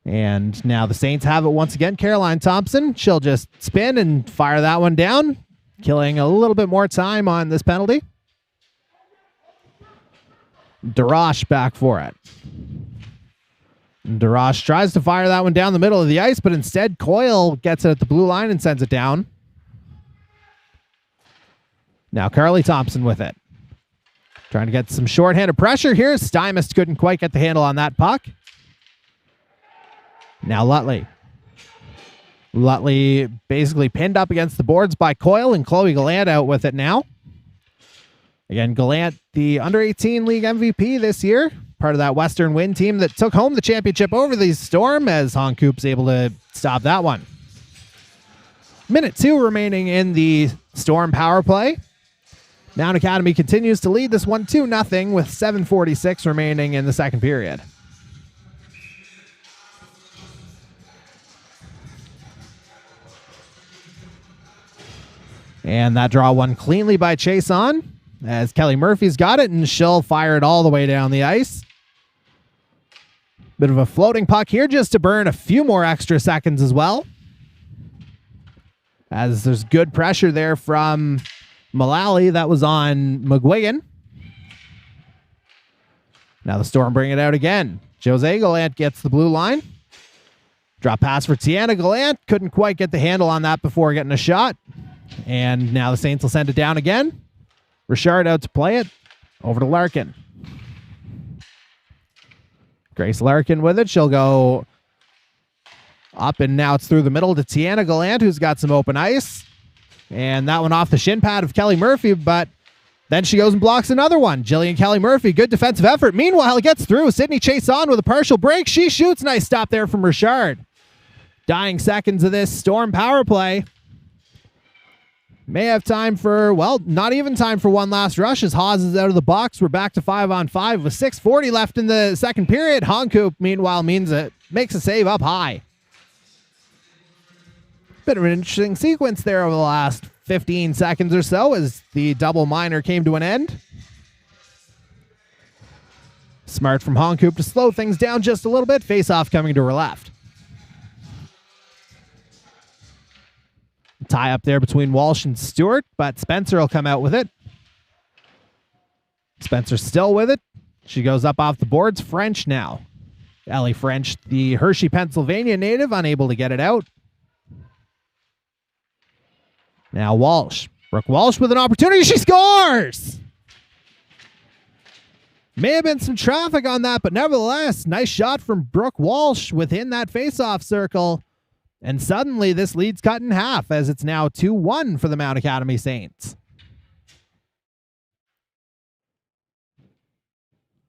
And now the Saints have it once again. Caroline Thompson. She'll just spin and fire that one down, killing a little bit more time on this penalty. Darash back for it. Darash tries to fire that one down the middle of the ice, but instead Coyle gets it at the blue line and sends it down. Now Carly Thompson with it. Trying to get some shorthanded pressure here. Stymist couldn't quite get the handle on that puck. Now Lutley. Lutley basically pinned up against the boards by Coyle, and Chloe Gallant out with it now. Again, Gallant, the under-18 league MVP this year. Part of that Western Wind team that took home the championship over the Storm, as Honcoop's able to stop that one. Minute 2 remaining in the Storm power play. Mount Academy continues to lead this one 2-0 with 7:46 remaining in the second period. And that draw won cleanly by Chase On, as Kelly Murphy's got it, and she'll fire it all the way down the ice. Bit of a floating puck here just to burn a few more extra seconds as well, as there's good pressure there from Mullally. That was on McGuigan. Now the Storm bring it out again. Jose Gallant gets the blue line. Drop pass for Tiana Gallant. Couldn't quite get the handle on that before getting a shot. And now the Saints will send it down again. Richard out to play it. Over to Larkin. Grace Larkin with it. She'll go up, and now it's through the middle to Tiana Gallant, who's got some open ice. And that one off the shin pad of Kelly Murphy, but then she goes and blocks another one. Jillian Kelly Murphy, good defensive effort. Meanwhile, it gets through. Sydney Chase On with a partial break. She shoots. Nice stop there from Richard. Dying seconds of this Storm power play. May have time for, well, not even time for one last rush as Hawes is out of the box. We're back to 5-on-5 with 6:40 left in the second period. Honcoop, meanwhile, makes a save up high. Bit of an interesting sequence there over the last 15 seconds or so as the double minor came to an end. Smart from Honcoop to slow things down just a little bit. Face-off coming to her left. Tie up there between Walsh and Stewart, but Spencer will come out with it. Spencer still with it. She goes up off the boards. French now. Ellie French, the Hershey, Pennsylvania native, unable to get it out. Now Walsh. Brooke Walsh with an opportunity. She scores! May have been some traffic on that, but nevertheless, nice shot from Brooke Walsh within that face-off circle. And suddenly this lead's cut in half as it's now 2-1 for the Mount Academy Saints.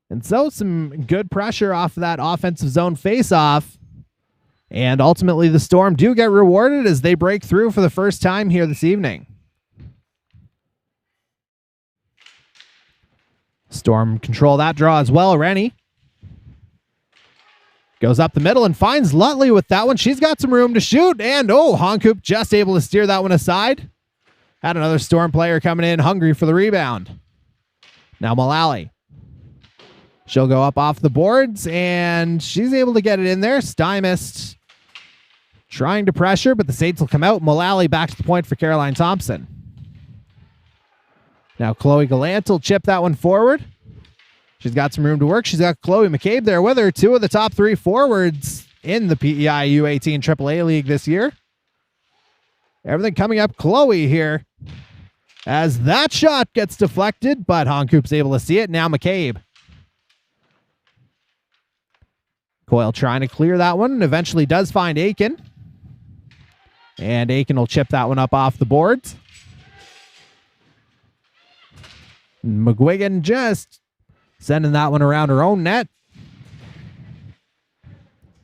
And so some good pressure off of that offensive zone face-off. And ultimately the Storm do get rewarded as they break through for the first time here this evening. Storm control that draw as well. Rennie Goes up the middle and finds Lutley with that one. She's got some room to shoot. And, Honkoop just able to steer that one aside. Had another Storm player coming in hungry for the rebound. Now Mullally. She'll go up off the boards, and she's able to get it in there. Stymist trying to pressure, but the Saints will come out. Mullally back to the point for Caroline Thompson. Now Chloe Gallant will chip that one forward. She's got some room to work. She's got Chloe McCabe there with her. 2 of the top 3 forwards in the PEI U18 AAA League this year. Everything coming up Chloe here. As that shot gets deflected, but Honkoop's able to see it. Now McCabe. Coyle trying to clear that one, and eventually does find Aiken. And Aiken will chip that one up off the boards. McGuigan just sending that one around her own net.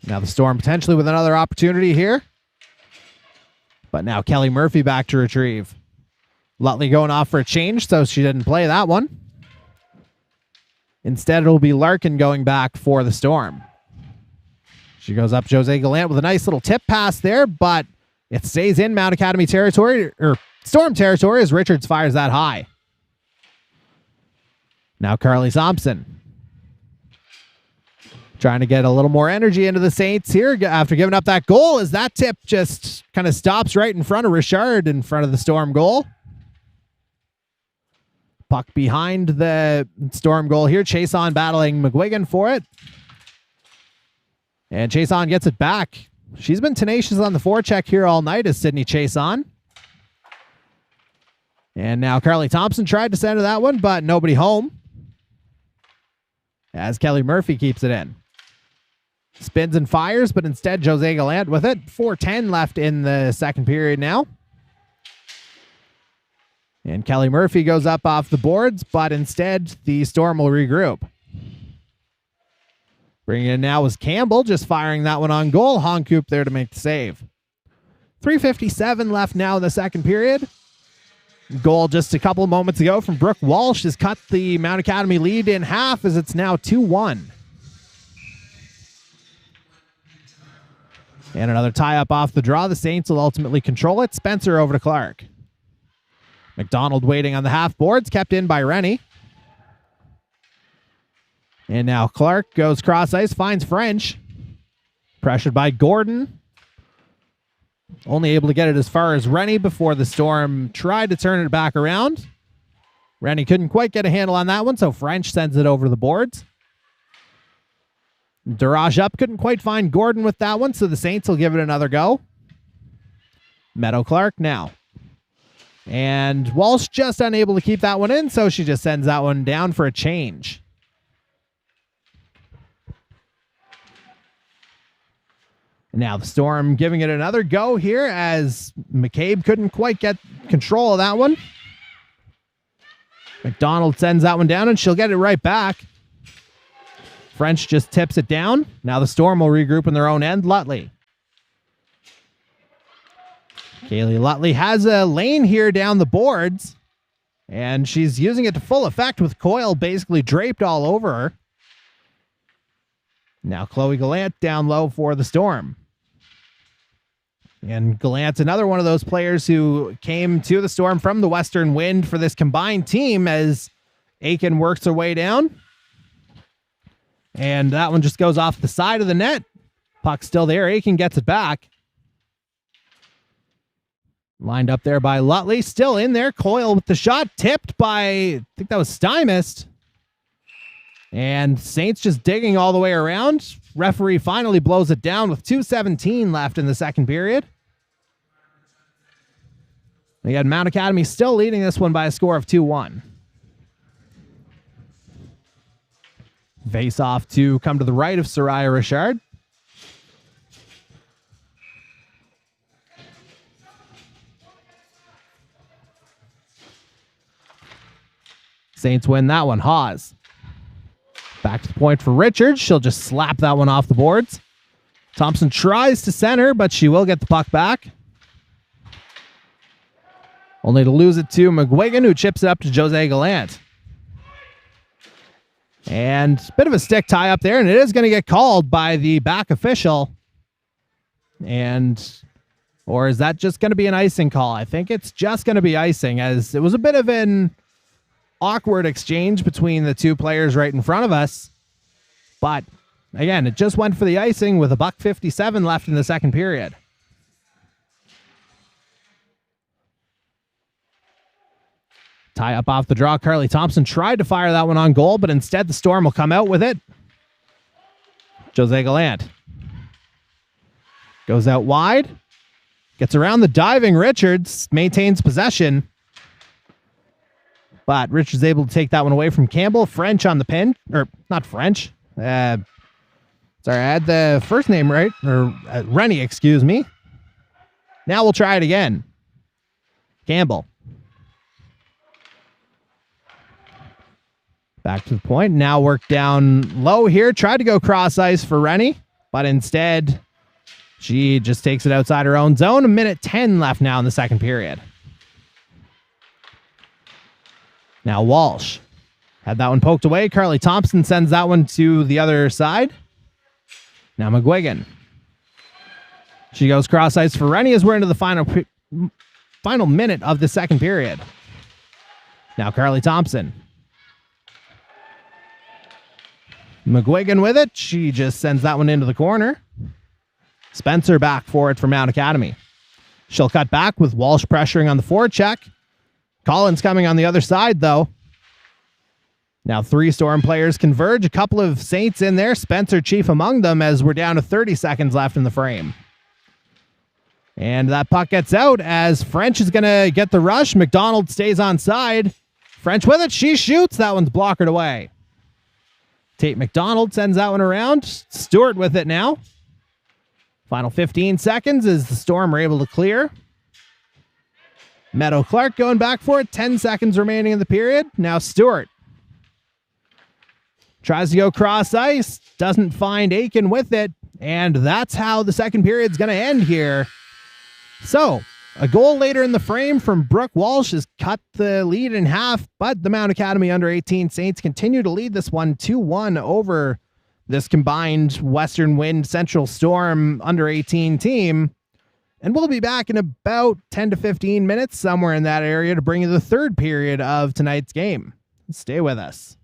Now the Storm potentially with another opportunity here. But now Kelly Murphy back to retrieve. Lutley going off for a change, so she didn't play that one. Instead, it'll be Larkin going back for the Storm. She goes up Jose Gallant with a nice little tip pass there, but it stays in Mount Academy territory, or Storm territory, as Richards fires that high. Now Carly Thompson. Trying to get a little more energy into the Saints here after giving up that goal, as that tip just kind of stops right in front of Richard, in front of the Storm goal. Puck behind the Storm goal here. Chason battling McGuigan for it. And Chason gets it back. She's been tenacious on the forecheck here all night, as Sydney Chason. And now Carly Thompson tried to center that one, but nobody home. As Kelly Murphy keeps it in. Spins and fires, but instead Jose Gallant with it. 4:10 left in the second period now. And Kelly Murphy goes up off the boards, but instead the Storm will regroup. Bringing it in now was Campbell, just firing that one on goal. Honkoop there to make the save. 3:57 left now in the second period. Goal just a couple moments ago from Brooke Walsh has cut the Mount Academy lead in half, as it's now 2-1. And another tie-up off the draw. The Saints will ultimately control it. Spencer over to Clark. McDonald waiting on the half boards, kept in by Rennie. And now Clark goes cross ice, finds French. Pressured by Gordon. Only able to get it as far as Rennie before the Storm tried to turn it back around. Rennie couldn't quite get a handle on that one, so French sends it over the boards. Durage up, couldn't quite find Gordon with that one, so the Saints will give it another go. Meadow Clark now. And Walsh just unable to keep that one in, so she just sends that one down for a change. Now the Storm giving it another go here, as McCabe couldn't quite get control of that one. McDonald sends that one down, and she'll get it right back. French just tips it down. Now the Storm will regroup in their own end. Lutley. Kaylee Lutley has a lane here down the boards, and she's using it to full effect with Coyle basically draped all over her. Now Chloe Gallant down low for the Storm. And Gallant's another one of those players who came to the Storm from the Western Wind for this combined team, as Aiken works her way down. And that one just goes off the side of the net. Puck still there. Aiken gets it back. Lined up there by Lutley. Still in there. Coyle with the shot. Tipped by, I think that was Stymist. And Saints just digging all the way around. Referee finally blows it down with 2:17 left in the second period. We had Mount Academy still leading this one by a score of 2-1. Face off to come to the right of Soraya Richard. Saints win that one. Hawes. Back to the point for Richards. She'll just slap that one off the boards. Thompson tries to center, but she will get the puck back. Only to lose it to McGuigan, who chips it up to Jose Gallant. And a bit of a stick tie up there, and it is going to get called by the back official. Or is that just going to be an icing call? I think it's just going to be icing, as it was a bit of an awkward exchange between the two players right in front of us. But again, it just went for the icing with $1:57 left in the second period. Tie up off the draw. Carly Thompson tried to fire that one on goal, but instead the Storm will come out with it. Jose Gallant goes out wide. Gets around the diving Richards. Maintains possession. But Richards able to take that one away from Campbell. French on the pin. Or, not French. Sorry, I had the first name right. Or Rennie, excuse me. Now we'll try it again. Campbell. Back to the point. Now work down low here. Tried to go cross ice for Rennie. But instead, she just takes it outside her own zone. 1:10 left now in the second period. Now Walsh. Had that one poked away. Carly Thompson sends that one to the other side. Now McGuigan. She goes cross ice for Rennie as we're into the final minute of the second period. Now Carly Thompson. McGuigan with it. She just sends that one into the corner. Spencer back for it for Mount Academy. She'll cut back with Walsh pressuring on the forecheck. Collins coming on the other side, though. Now 3 Storm players converge. A couple of Saints in there. Spencer chief among them as we're down to 30 seconds left in the frame. And that puck gets out as French is going to get the rush. McDonald stays on side. French with it. She shoots. That one's blockered away. Tate McDonald sends that one around. Stewart with it now. Final 15 seconds as the Storm are able to clear. Meadow Clark going back for it. 10 seconds remaining in the period. Now Stewart tries to go cross ice. Doesn't find Aiken with it. And that's how the second period's going to end here. So, a goal later in the frame from Brooke Walsh has cut the lead in half, but the Mount Academy under-18 Saints continue to lead this one 2-1 over this combined Western Wind Central Storm under-18 team. And we'll be back in about 10 to 15 minutes, somewhere in that area, to bring you the third period of tonight's game. Stay with us.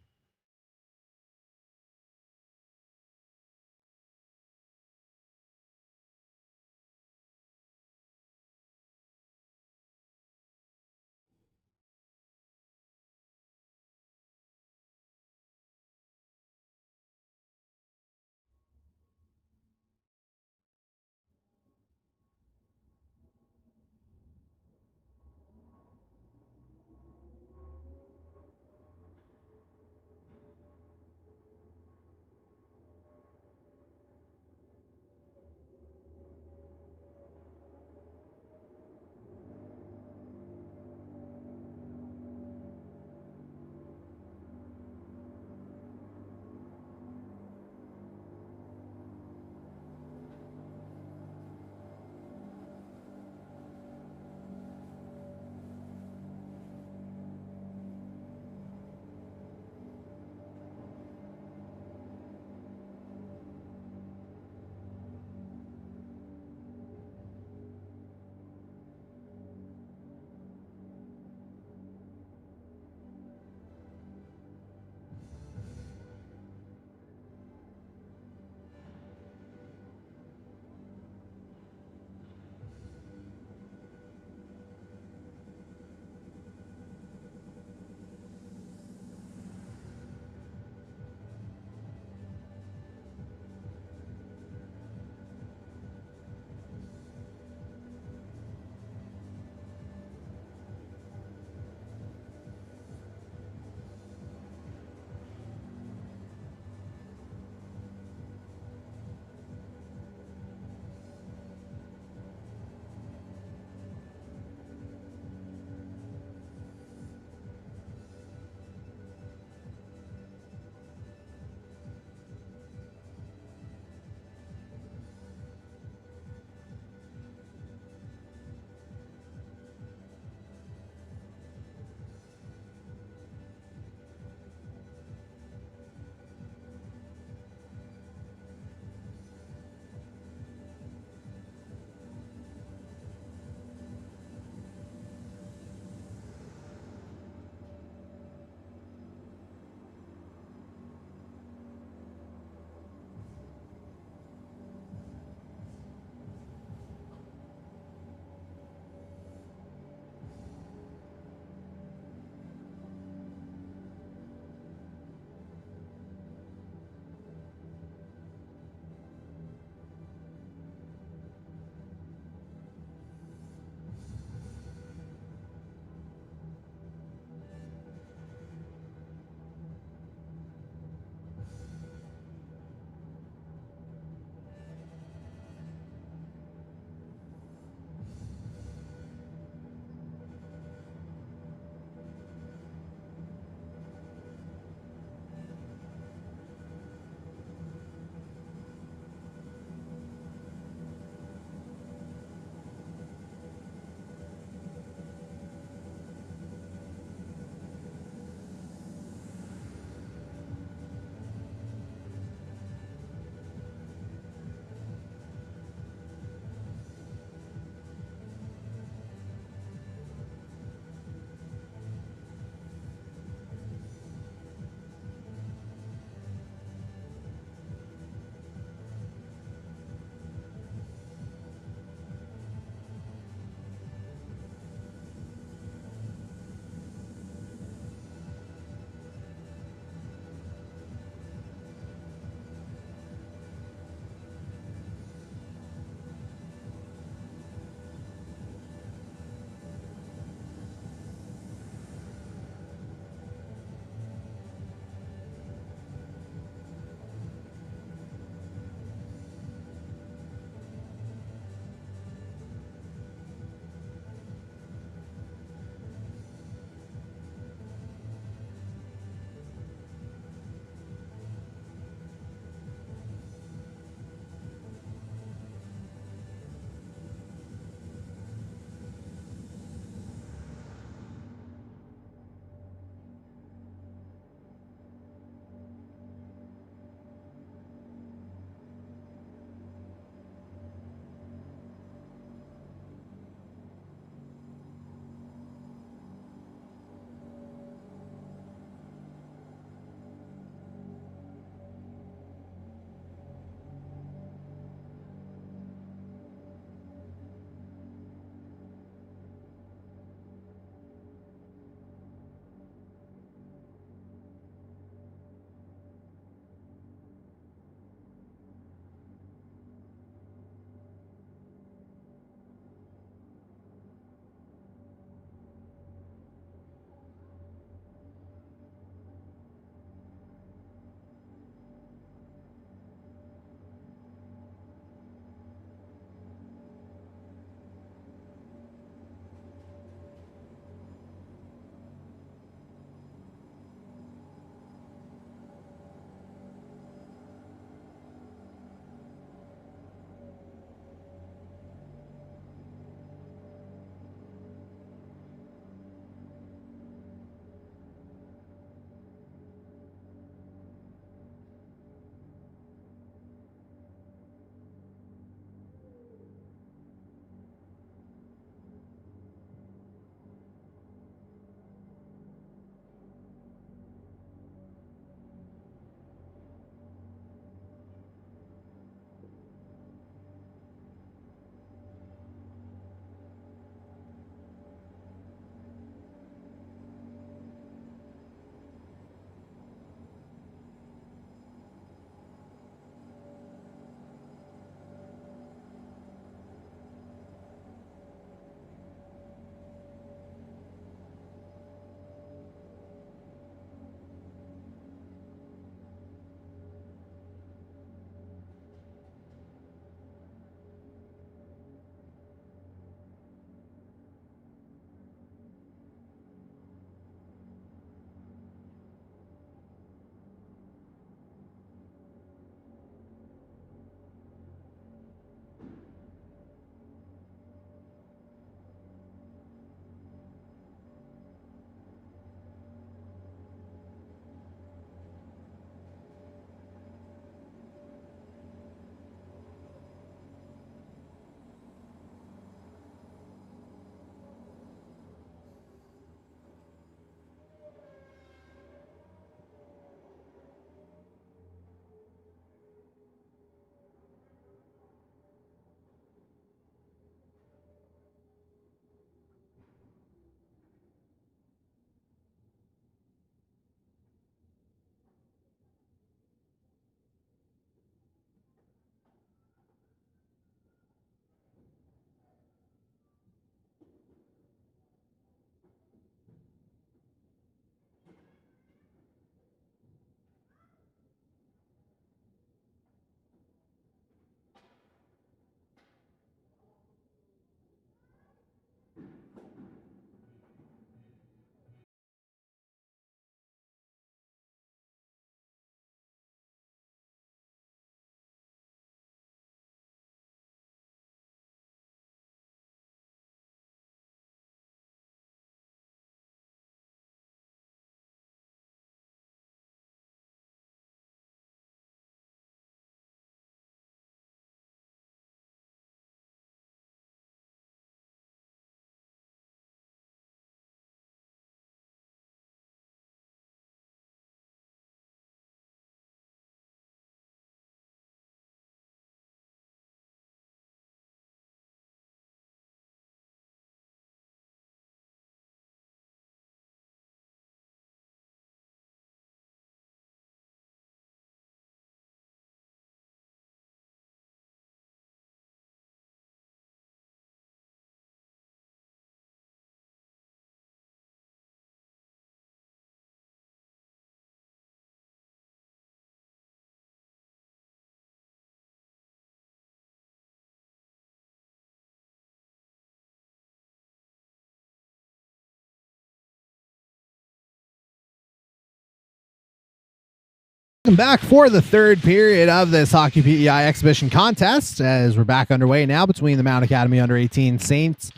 Welcome back for the third period of this Hockey PEI exhibition contest, as we're back underway now between the Mount Academy under-18 Saints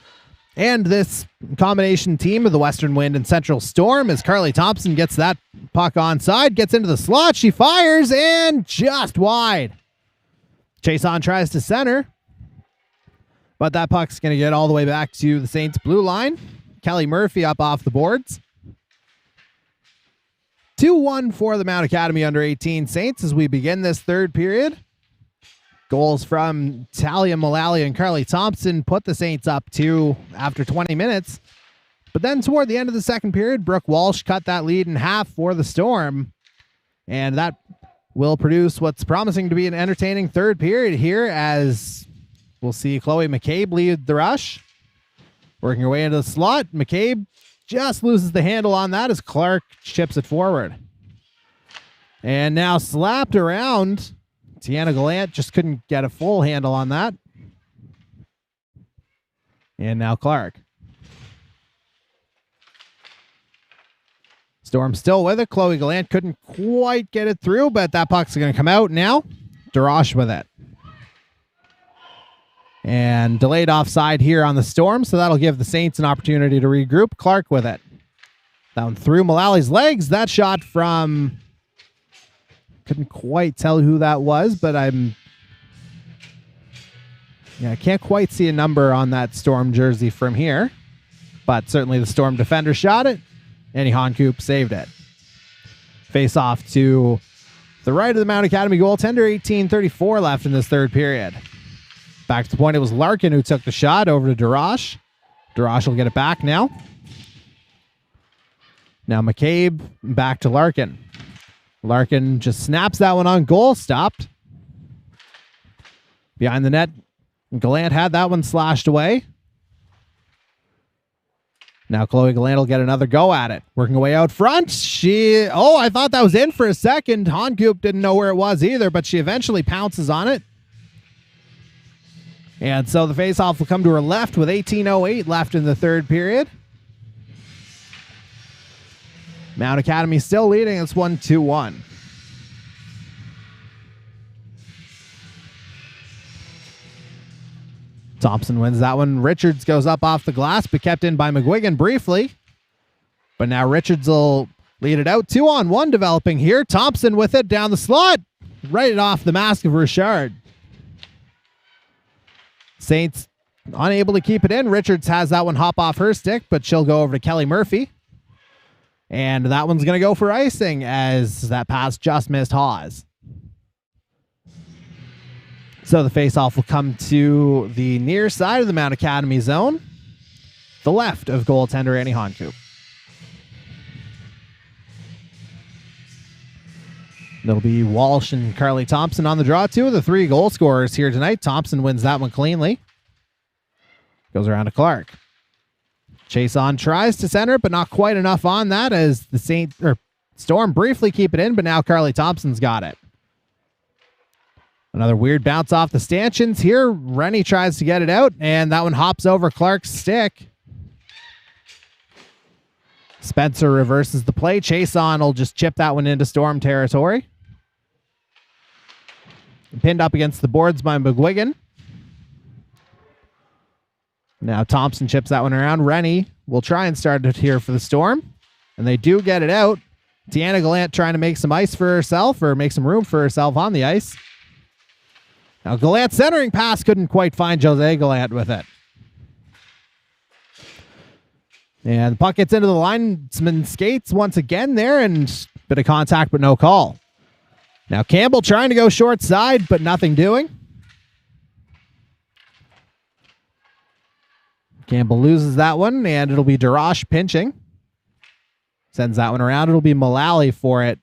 and this combination team of the Western Wind and Central Storm, as Carly Thompson gets that puck onside, gets into the slot, she fires, and just wide. Chason tries to center, but that puck's going to get all the way back to the Saints blue line. Kelly Murphy up off the boards. 2-1 for the Mount Academy under-18 Saints as we begin this third period. Goals from Talia Mullally and Carly Thompson put the Saints up 2 after 20 minutes. But then toward the end of the second period, Brooke Walsh cut that lead in half for the Storm. And that will produce what's promising to be an entertaining third period here, as we'll see Chloe McCabe lead the rush. Working her way into the slot, McCabe just loses the handle on that as Clark chips it forward. And now slapped around. Tiana Gallant just couldn't get a full handle on that. And now Clark. Storm still with it. Chloe Gallant couldn't quite get it through, but that puck's going to come out now. Darash with it. And delayed offside here on the Storm, so that'll give the Saints an opportunity to regroup. Clark with it. Down through Mullally's legs. That shot from... couldn't quite tell who that was, but I can't quite see a number on that Storm jersey from here. But certainly the Storm defender shot it. Annie Honcoop saved it. Face off to the right of the Mount Academy goaltender. 18:34 left in this third period. Back to the point, it was Larkin who took the shot over to Darash. Darash will get it back now. Now McCabe back to Larkin. Larkin just snaps that one on goal, stopped. Behind the net, Gallant had that one slashed away. Now Chloe Gallant will get another go at it. Working away out front. I thought that was in for a second. Honcoop didn't know where it was either, but she eventually pounces on it. And so the faceoff will come to her left with 18:08 left in the third period. Mount Academy still leading. It's 1-2-1. Thompson wins that one. Richards goes up off the glass, but kept in by McGuigan briefly. But now Richards will lead it out. 2-on-1 developing here. Thompson with it down the slot. Right off the mask of Richard. Saints unable to keep it in. Richards has that one hop off her stick, but she'll go over to Kelly Murphy. And that one's going to go for icing as that pass just missed Hawes. So the faceoff will come to the near side of the Mount Academy zone, the left of goaltender Annie Honcoop. There'll be Walsh and Carly Thompson on the draw. 2 of the 3 goal scorers here tonight. Thompson wins that one cleanly. Goes around to Clark. Chason tries to center, but not quite enough on that as the Storm briefly keep it in, but now Carly Thompson's got it. Another weird bounce off the stanchions here. Rennie tries to get it out, and that one hops over Clark's stick. Spencer reverses the play. Chason will just chip that one into Storm territory. Pinned up against the boards by McGuigan. Now Thompson chips that one around. Rennie will try and start it here for the Storm. And they do get it out. Tiana Gallant trying to make some ice for herself, or make some room for herself on the ice. Now Gallant centering pass couldn't quite find Jose Gallant with it. And the puck gets into the linesman skates once again there, and bit of contact but no call. Now Campbell trying to go short side, but nothing doing. Campbell loses that one, and it'll be Darash pinching. Sends that one around. It'll be Mullally for it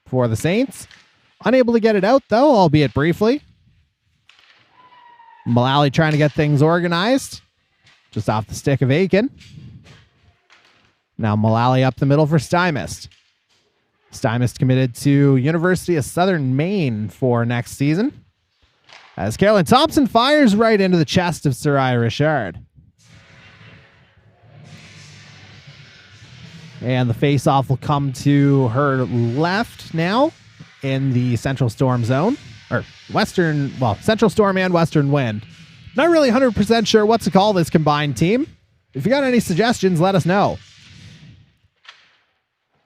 for the Saints. Unable to get it out, though, albeit briefly. Mullally trying to get things organized. Just off the stick of Aiken. Now Mullally up the middle for Stymist. Stymist committed to University of Southern Maine for next season. As Carolyn Thompson fires right into the chest of Soraya Richard. And the face-off will come to her left now. in the Central Storm zone. Or Central Storm and Western Wind. Not really 100% sure what to call this combined team. If you got any suggestions, let us know.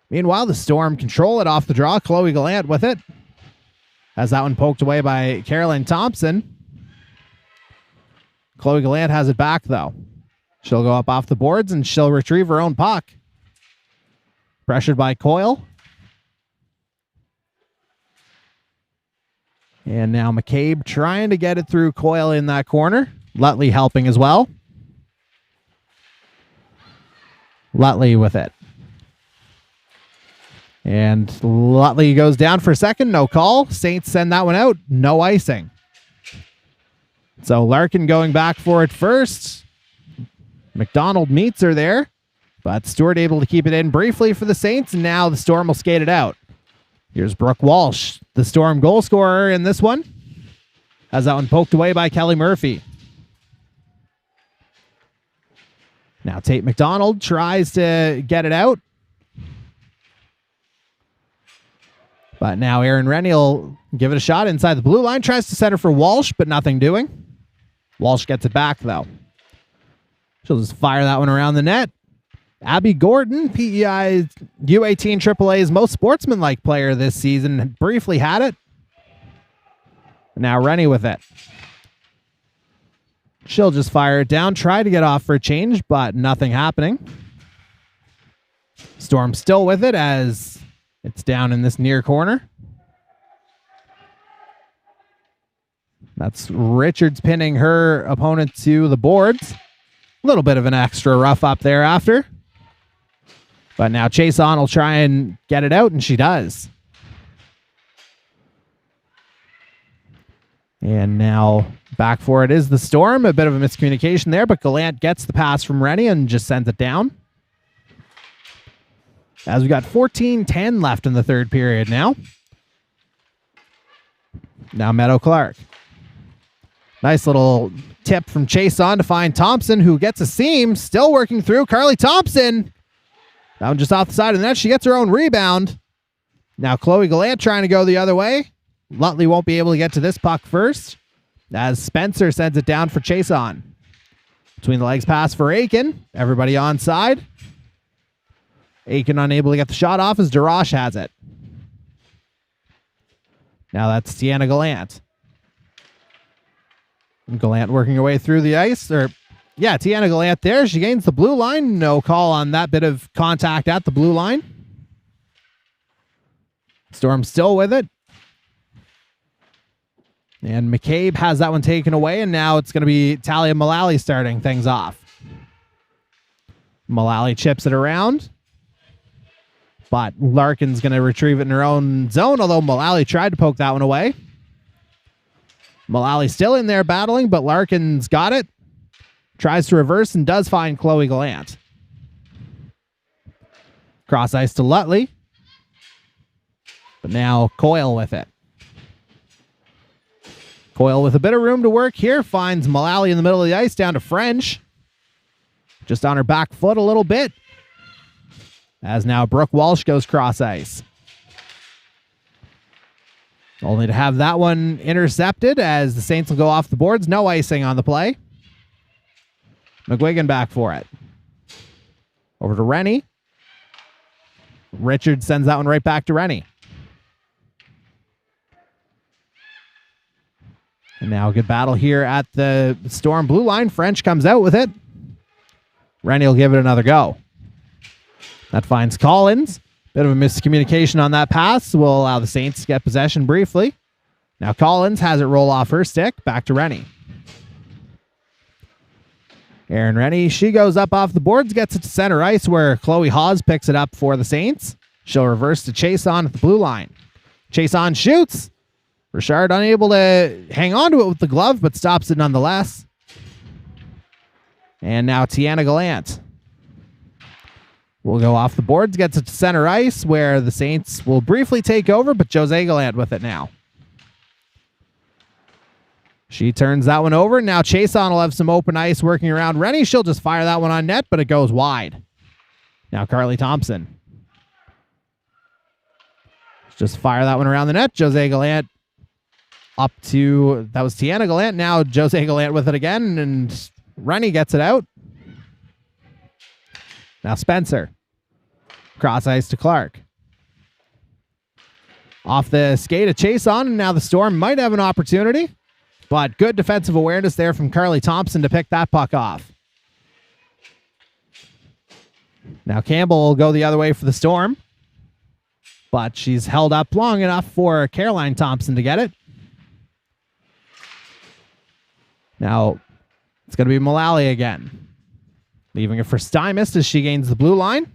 Meanwhile, the Storm control it off the draw. Chloe Gallant with it. Has that one poked away by Caroline Thompson. Chloe Gallant has it back, though. She'll go up off the boards, and she'll retrieve her own puck. Pressured by Coyle. And now McCabe trying to get it through Coyle in that corner. Lutley helping as well. Lutley with it. And Lutley goes down for a second. No call. Saints send that one out. No icing. So Larkin going back for it first. McDonald meets her there. But Stewart able to keep it in briefly for the Saints. And now the Storm will skate it out. Here's Brooke Walsh, the Storm goal scorer in this one. Has that one poked away by Kelly Murphy. Now Tate McDonald tries to get it out. But now Aaron Rennie will give it a shot inside the blue line. Tries to center for Walsh, but nothing doing. Walsh gets it back, though. She'll just fire that one around the net. Abby Gordon, PEI U18 AAA's most sportsmanlike player this season, briefly had it. Now Rennie with it. She'll just fire it down, try to get off for a change, but nothing happening. Storm still with it as it's down in this near corner. That's Richards pinning her opponent to the boards. A little bit of an extra rough up there after. But now Chason will try and get it out, and she does. And now back for it is the Storm. A bit of a miscommunication there, but Gallant gets the pass from Rennie and just sends it down. As we got 14-10 left in the third period now. Now Meadow Clark. Nice little tip from Chason to find Thompson, who gets a seam. Still working through. Carly Thompson. That one just off the side of the net. She gets her own rebound. Now Chloe Gallant trying to go the other way. Lutley won't be able to get to this puck first, as Spencer sends it down for Chason. Between the legs pass for Aiken. Everybody onside. Aiken unable to get the shot off as Darash has it. Now that's Tiana Gallant. Gallant working her way through the ice. Tiana Gallant there. She gains the blue line. No call on that bit of contact at the blue line. Storm still with it. And McCabe has that one taken away, and now it's going to be Talia Mullally starting things off. Mullally chips it around. But Larkin's going to retrieve it in her own zone, although Mullally tried to poke that one away. Mullally still in there battling, but Larkin's got it. Tries to reverse and does find Chloe Gallant. Cross ice to Lutley. But now Coyle with it. Coyle with a bit of room to work here. Finds Mullally in the middle of the ice down to French. Just on her back foot a little bit. As now Brooke Walsh goes cross ice. Only to have that one intercepted as the Saints will go off the boards. No icing on the play. McGuigan back for it. Over to Rennie. Richard sends that one right back to Rennie. And now a good battle here at the Storm blue line. French comes out with it. Rennie will give it another go. That finds Collins. Bit of a miscommunication on that pass will allow the Saints to get possession briefly. Now Collins has it roll off her stick. Back to Rennie. Erin Rennie, she goes up off the boards, gets it to center ice where Chloe Hawes picks it up for the Saints. She'll reverse to Chason at the blue line. Chason shoots. Richard unable to hang on to it with the glove, but stops it nonetheless. And now Tiana Gallant will go off the boards, gets it to center ice where the Saints will briefly take over, but Jose Gallant with it now. She turns that one over. Now Chason will have some open ice working around Rennie. She'll just fire that one on net, but it goes wide. Now Carly Thompson. Just fire that one around the net. Jose Gallant up to, that was Tiana Gallant. Now Jose Gallant with it again, and Rennie gets it out. Now Spencer. Cross ice to Clark. Off the skate, a chase on, and now the Storm might have an opportunity, but good defensive awareness there from Carly Thompson to pick that puck off. Now Campbell will go the other way for the Storm, but she's held up long enough for Caroline Thompson to get it. Now it's going to be Mullally again. Leaving it for Stymist as she gains the blue line.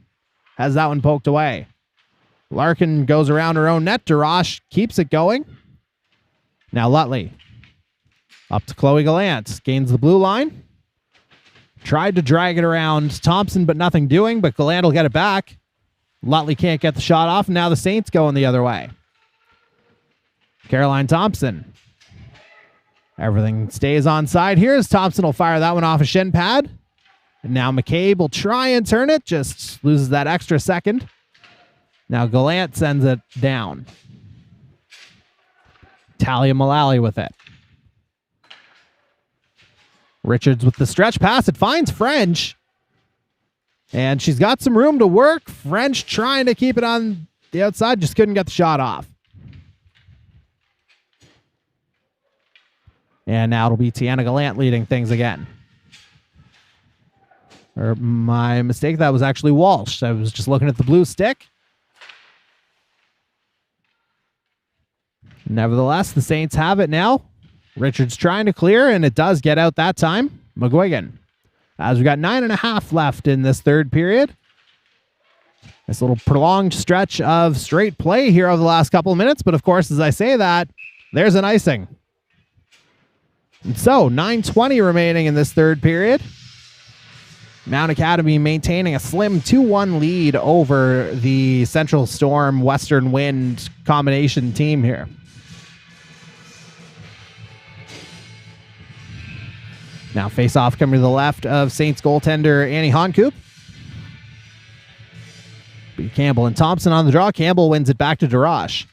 Has that one poked away. Larkin goes around her own net. Darash keeps it going. Now Lutley. Up to Chloe Gallant. Gains the blue line. Tried to drag it around Thompson, but nothing doing. But Gallant will get it back. Lutley can't get the shot off. And now the Saints going the other way. Caroline Thompson. Everything stays on side here as Thompson will fire that one off a shin pad. And now McCabe will try and turn it. Just loses that extra second. Now Gallant sends it down. Talia Mullally with it. Richards with the stretch pass. It finds French. And she's got some room to work. French trying to keep it on the outside. Just couldn't get the shot off. And now it'll be Tiana Gallant leading things again. Or my mistake, that was actually Walsh. I was just looking at the blue stick. Nevertheless, the Saints have it now. Richards trying to clear, and it does get out that time. McGuigan. As we got 9.5 left in this third period. This little prolonged stretch of straight play here over the last couple of minutes. But of course, as I say that, there's an icing. And so, 9:20 remaining in this third period. Mount Academy maintaining a slim 2-1 lead over the Central Storm Western Wind combination team here. Now face-off coming to the left of Saints goaltender Annie Honkoop. Campbell and Thompson on the draw. Campbell wins it back to Darash.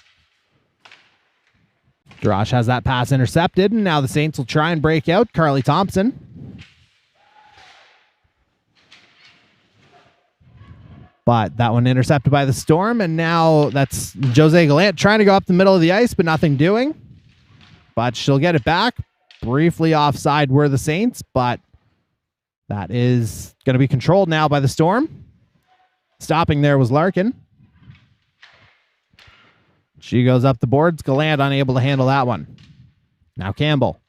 Darash has that pass intercepted, and now the Saints will try and break out. Carly Thompson. But that one intercepted by the Storm, and now that's Jose Gallant trying to go up the middle of the ice, but nothing doing. But she'll get it back. Briefly offside were the Saints, but that is going to be controlled now by the Storm. Stopping there was Larkin. She goes up the boards. Gallant unable to handle that one. Now Campbell.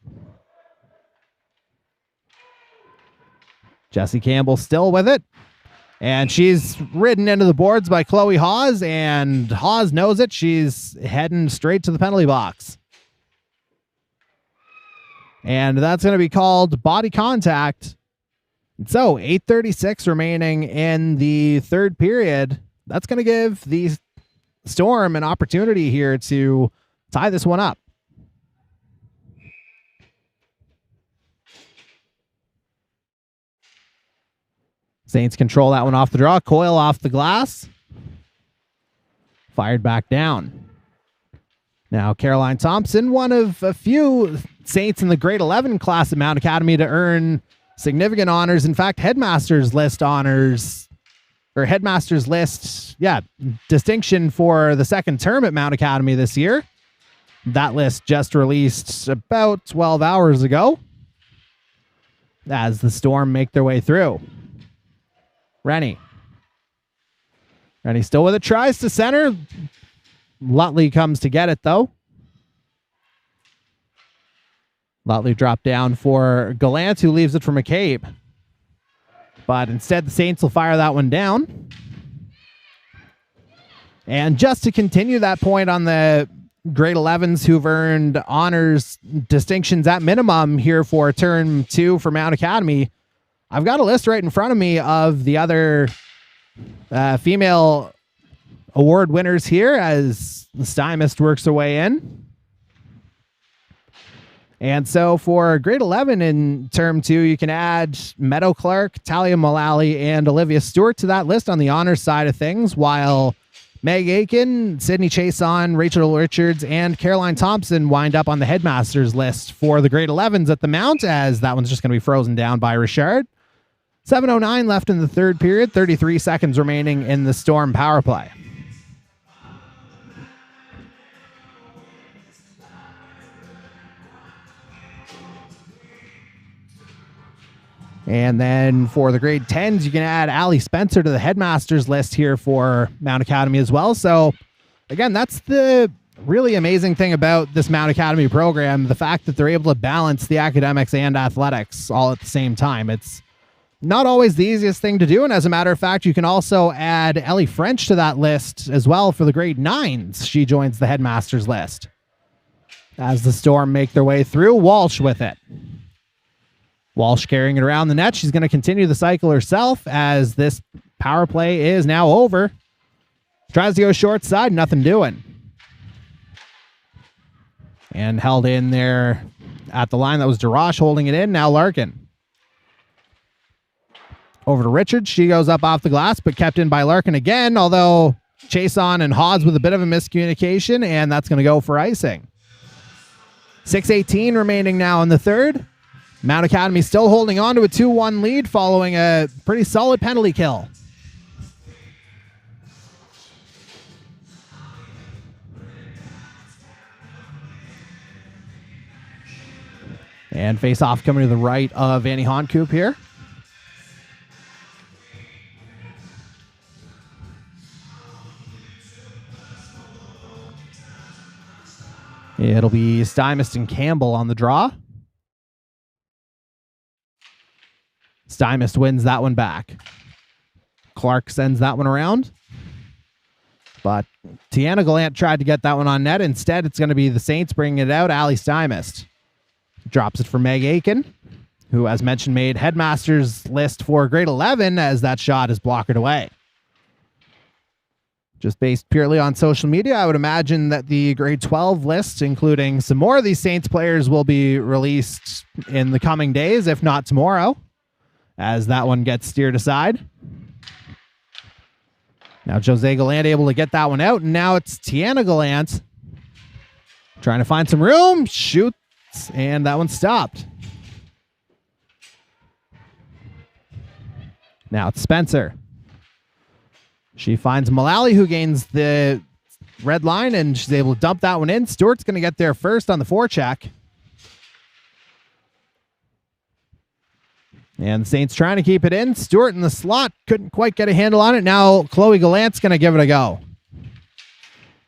Jesse Campbell still with it. And she's ridden into the boards by Chloe Hawes, and Hawes knows it. She's heading straight to the penalty box. And that's going to be called body contact. So 8:36 remaining in the third period. That's going to give the Storm an opportunity here to tie this one up. Saints control that one off the draw. Coyle off the glass. Fired back down. Now Caroline Thompson, one of a few Saints in the grade 11 class at Mount Academy to earn significant honors. In fact, Headmaster's List honors, or Headmaster's List, distinction for the second term at Mount Academy this year. That list just released about 12 hours ago as the Storm make their way through. Rennie still with it, tries to center. Lutley comes to get it, though. Lutley dropped down for Gallant, who leaves it for McCabe. But instead, the Saints will fire that one down. And just to continue that point on the grade 11s who've earned honors distinctions at minimum here for term 2 for Mount Academy, I've got a list right in front of me of the other female award winners here as the Stymist works her way in. And so for grade 11 in term 2, you can add Meadow Clark, Talia Mullally, and Olivia Stewart to that list on the honors side of things, while Meg Aiken, Sydney Chason, Rachel Richards, and Caroline Thompson wind up on the headmasters list for the grade 11s at the Mount, as that one's just going to be frozen down by Richard. 7:09 left in the third period, 33 seconds remaining in the Storm power play. And then for the grade 10s, you can add Allie Spencer to the headmasters list here for Mount Academy as well. So again, that's the really amazing thing about this Mount Academy program, the fact that they're able to balance the academics and athletics all at the same time. It's not always the easiest thing to do. And as a matter of fact, you can also add Ellie French to that list as well for the grade 9s. She joins the headmasters list. As the Storm make their way through, Walsh with it. Walsh carrying it around the net. She's going to continue the cycle herself as this power play is now over. Tries to go short side, nothing doing. And held in there at the line. That was DeRoche holding it in. Now Larkin. Over to Richards. She goes up off the glass, but kept in by Larkin again, although Chason and Hawes with a bit of a miscommunication, and that's going to go for icing. 6:18 remaining now in the third. Mount Academy still holding on to a 2-1 lead following a pretty solid penalty kill. And face-off coming to the right of Annie Honkoop here. It'll be Stymist and Campbell on the draw. Stymist wins that one back. Clark sends that one around. But Tiana Gallant tried to get that one on net. Instead, it's going to be the Saints bringing it out. Allie Stymist drops it for Meg Aiken, who, as mentioned, made headmasters list for grade 11 as that shot is blocked away. Just based purely on social media, I would imagine that the grade 12 list, including some more of these Saints players, will be released in the coming days, if not tomorrow, as that one gets steered aside. Now Jose Gallant able to get that one out, and now it's Tiana Gallant trying to find some room, shoots, and that one stopped. Now it's Spencer. She finds Mullally, who gains the red line, and she's able to dump that one in. Stewart's going to get there first on the forecheck. And the Saints trying to keep it in. Stewart in the slot couldn't quite get a handle on it. Now Chloe Gallant's going to give it a go.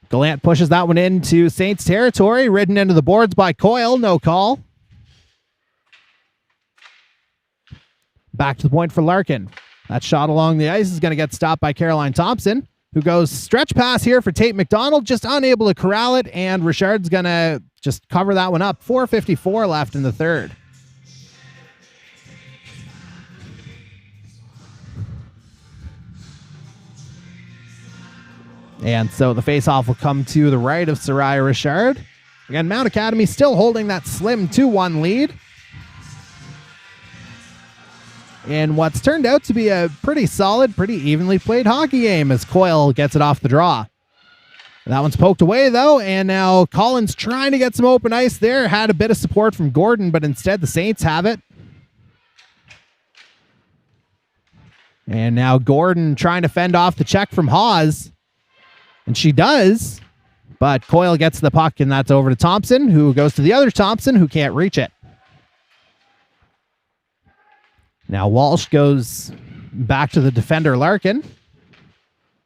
Gallant pushes that one into Saints territory. Ridden into the boards by Coyle. No call. Back to the point for Larkin. That shot along the ice is going to get stopped by Caroline Thompson, who goes stretch pass here for Tate McDonald, just unable to corral it, and Richard's going to just cover that one up. 4:54 left in the third. And so the faceoff will come to the right of Soraya Richard. Again, Mount Academy still holding that slim 2-1 lead. And what's turned out to be a pretty solid, pretty evenly played hockey game as Coyle gets it off the draw. That one's poked away, though, and now Collins trying to get some open ice there. Had a bit of support from Gordon, but instead the Saints have it. And now Gordon trying to fend off the check from Hawes. And she does, but Coyle gets the puck, and that's over to Thompson, who goes to the other Thompson, who can't reach it. Now Walsh goes back to the defender Larkin.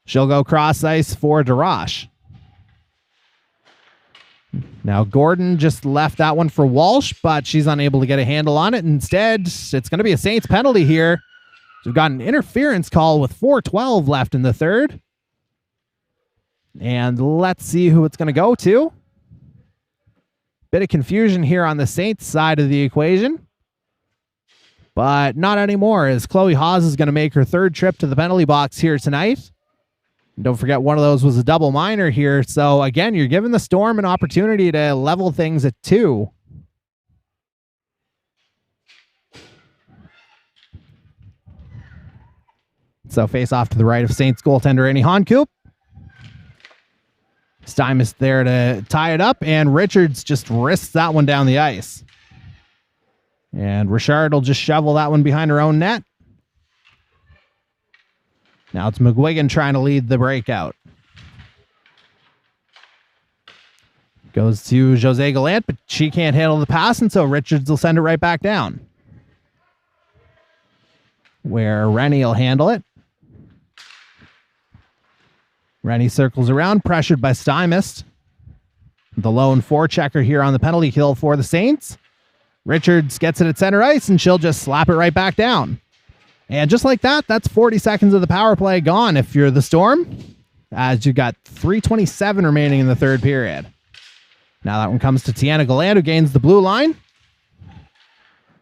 She'll go cross ice for DeRoche. Now Gordon just left that one for Walsh, but she's unable to get a handle on it. Instead, it's going to be a Saints penalty here. We've got an interference call with 4:12 left in the third. And let's see who it's going to go to. Bit of confusion here on the Saints side of the equation. But not anymore, as Chloe Hawes is going to make her third trip to the penalty box here tonight. And don't forget, one of those was a double minor here. So again, you're giving the Storm an opportunity to level things at 2. So face off to the right of Saints goaltender Annie Honkoop. Stymous there to tie it up, and Richards just risks that one down the ice. And Richard will just shovel that one behind her own net. Now it's McGuigan trying to lead the breakout. Goes to Jose Gallant, but she can't handle the pass, and so Richards will send it right back down. Where Rennie will handle it. Rennie circles around, pressured by Stymous. The lone forechecker here on the penalty kill for the Saints. Richards gets it at center ice, and she'll just slap it right back down. And just like that, that's 40 seconds of the power play gone if you're the Storm, as you've got 3:27 remaining in the third period. Now that one comes to Tiana Gallant, who gains the blue line.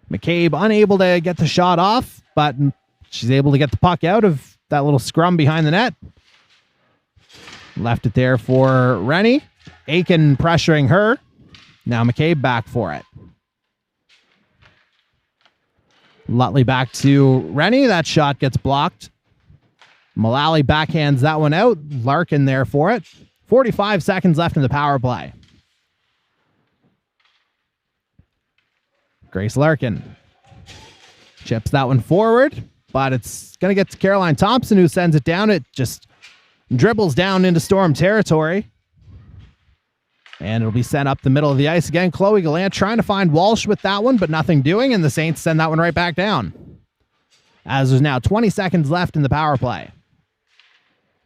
McCabe unable to get the shot off, but she's able to get the puck out of that little scrum behind the net. Left it there for Rennie. Aiken pressuring her. Now McCabe back for it. Lutley back to Rennie. That shot gets blocked. Mullally backhands that one out. Larkin there for it. 45 seconds left in the power play. Grace Larkin chips that one forward, but it's going to get to Caroline Thompson, who sends it down. It just dribbles down into Storm territory. And it'll be sent up the middle of the ice again. Chloe Gallant trying to find Walsh with that one, but nothing doing, and the Saints send that one right back down. As there's now 20 seconds left in the power play.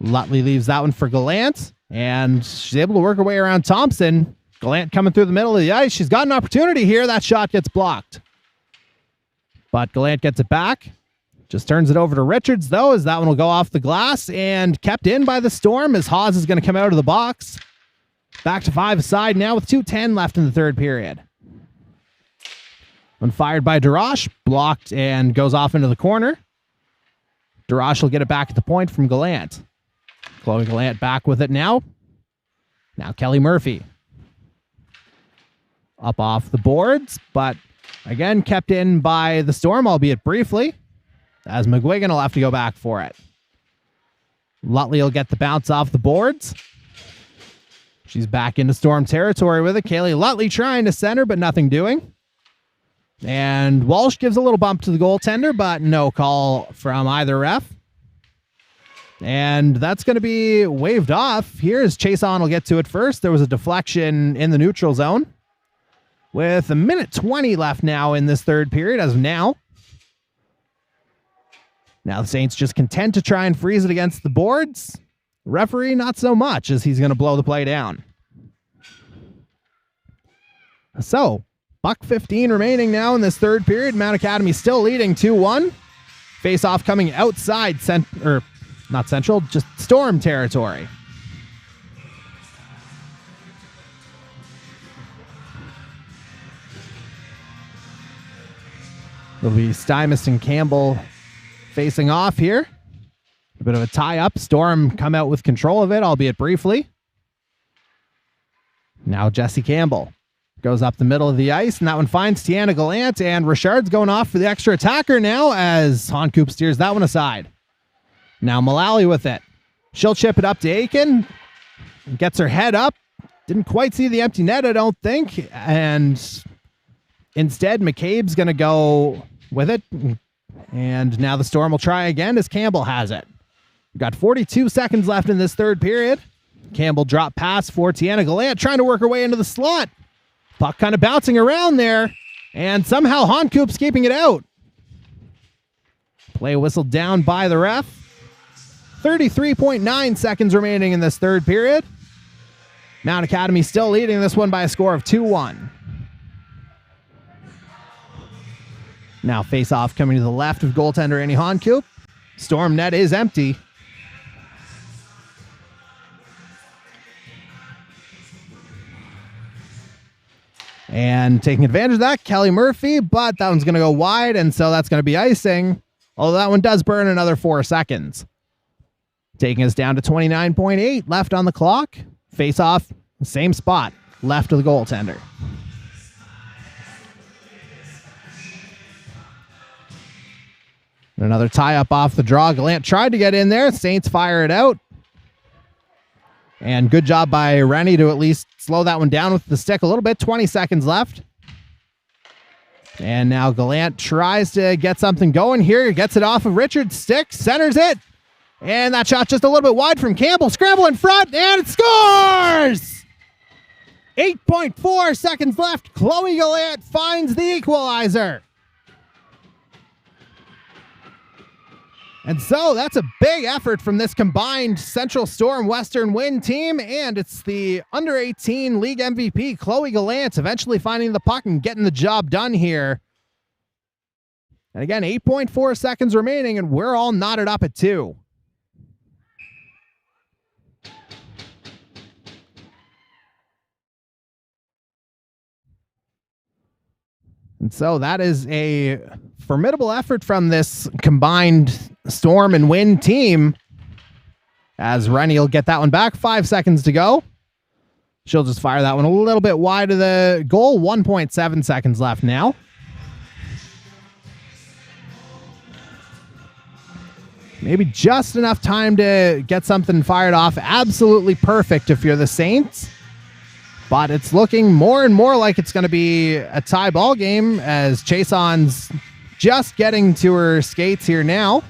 Lutley leaves that one for Gallant, and she's able to work her way around Thompson. Gallant coming through the middle of the ice. She's got an opportunity here. That shot gets blocked. But Gallant gets it back. Just turns it over to Richards, though, as that one will go off the glass and kept in by the Storm as Haas is going to come out of the box. Back to 5-a-side now with 2:10 left in the third period. When fired by Darash, blocked and goes off into the corner. Darash will get it back at the point from Gallant. Chloe Gallant back with it now. Now Kelly Murphy. Up off the boards, but again kept in by the Storm, albeit briefly, as McGuigan will have to go back for it. Lutley will get the bounce off the boards. She's back into Storm territory with it. Kaylee Lutley trying to center, but nothing doing. And Walsh gives a little bump to the goaltender, but no call from either ref. And that's going to be waved off. Here's Chase On will get to it first. There was a deflection in the neutral zone. With 1:20 left now in this third period as of now. Now the Saints just content to try and freeze it against the boards. Referee, not so much, as he's going to blow the play down. So, $1:15 remaining now in this third period. Mount Academy still leading 2-1. Face-off coming outside, not central, just Storm territory. It'll be Stymous and Campbell facing off here. A bit of a tie-up. Storm come out with control of it, albeit briefly. Now Jesse Campbell goes up the middle of the ice, and that one finds Tiana Gallant, and Richard's going off for the extra attacker now as Honcoop steers that one aside. Now Mullally with it. She'll chip it up to Aiken. Gets her head up. Didn't quite see the empty net, I don't think. And instead, McCabe's going to go with it. And now the Storm will try again as Campbell has it. We've got 42 seconds left in this third period. Campbell drop pass for Tiana Gallant, trying to work her way into the slot. Puck kind of bouncing around there. And somehow Honcoop's keeping it out. Play whistled down by the ref. 33.9 seconds remaining in this third period. Mount Academy still leading this one by a score of 2-1. Now face-off coming to the left of goaltender Annie Honcoop. Storm net is empty. And taking advantage of that, Kelly Murphy, but that one's going to go wide, and so that's going to be icing. Although that one does burn another 4 seconds. Taking us down to 29.8 left on the clock. Face-off, same spot, left of the goaltender. Another tie-up off the draw. Gallant tried to get in there. Saints fire it out. And good job by Rennie to at least slow that one down with the stick a little bit. 20 seconds left. And now Gallant tries to get something going here. He gets it off of Richard's stick, centers it. And that shot just a little bit wide from Campbell. Scramble in front, and it scores! 8.4 seconds left. Chloe Gallant finds the equalizer. And so that's a big effort from this combined Central Storm Western Wind team, and it's the under-18 league MVP, Chloe Gallant, eventually finding the puck and getting the job done here. And again, 8.4 seconds remaining, and we're all knotted up at 2. And so that is a formidable effort from this combined Storm and Wind team, as Rennie will get that one back. 5 seconds to go. She'll just fire that one a little bit wide of the goal. 1.7 seconds left now. Maybe just enough time to get something fired off. Absolutely perfect if you're the Saints. But it's looking more and more like it's going to be a tie ball game, as Chason's just getting to her skates here now.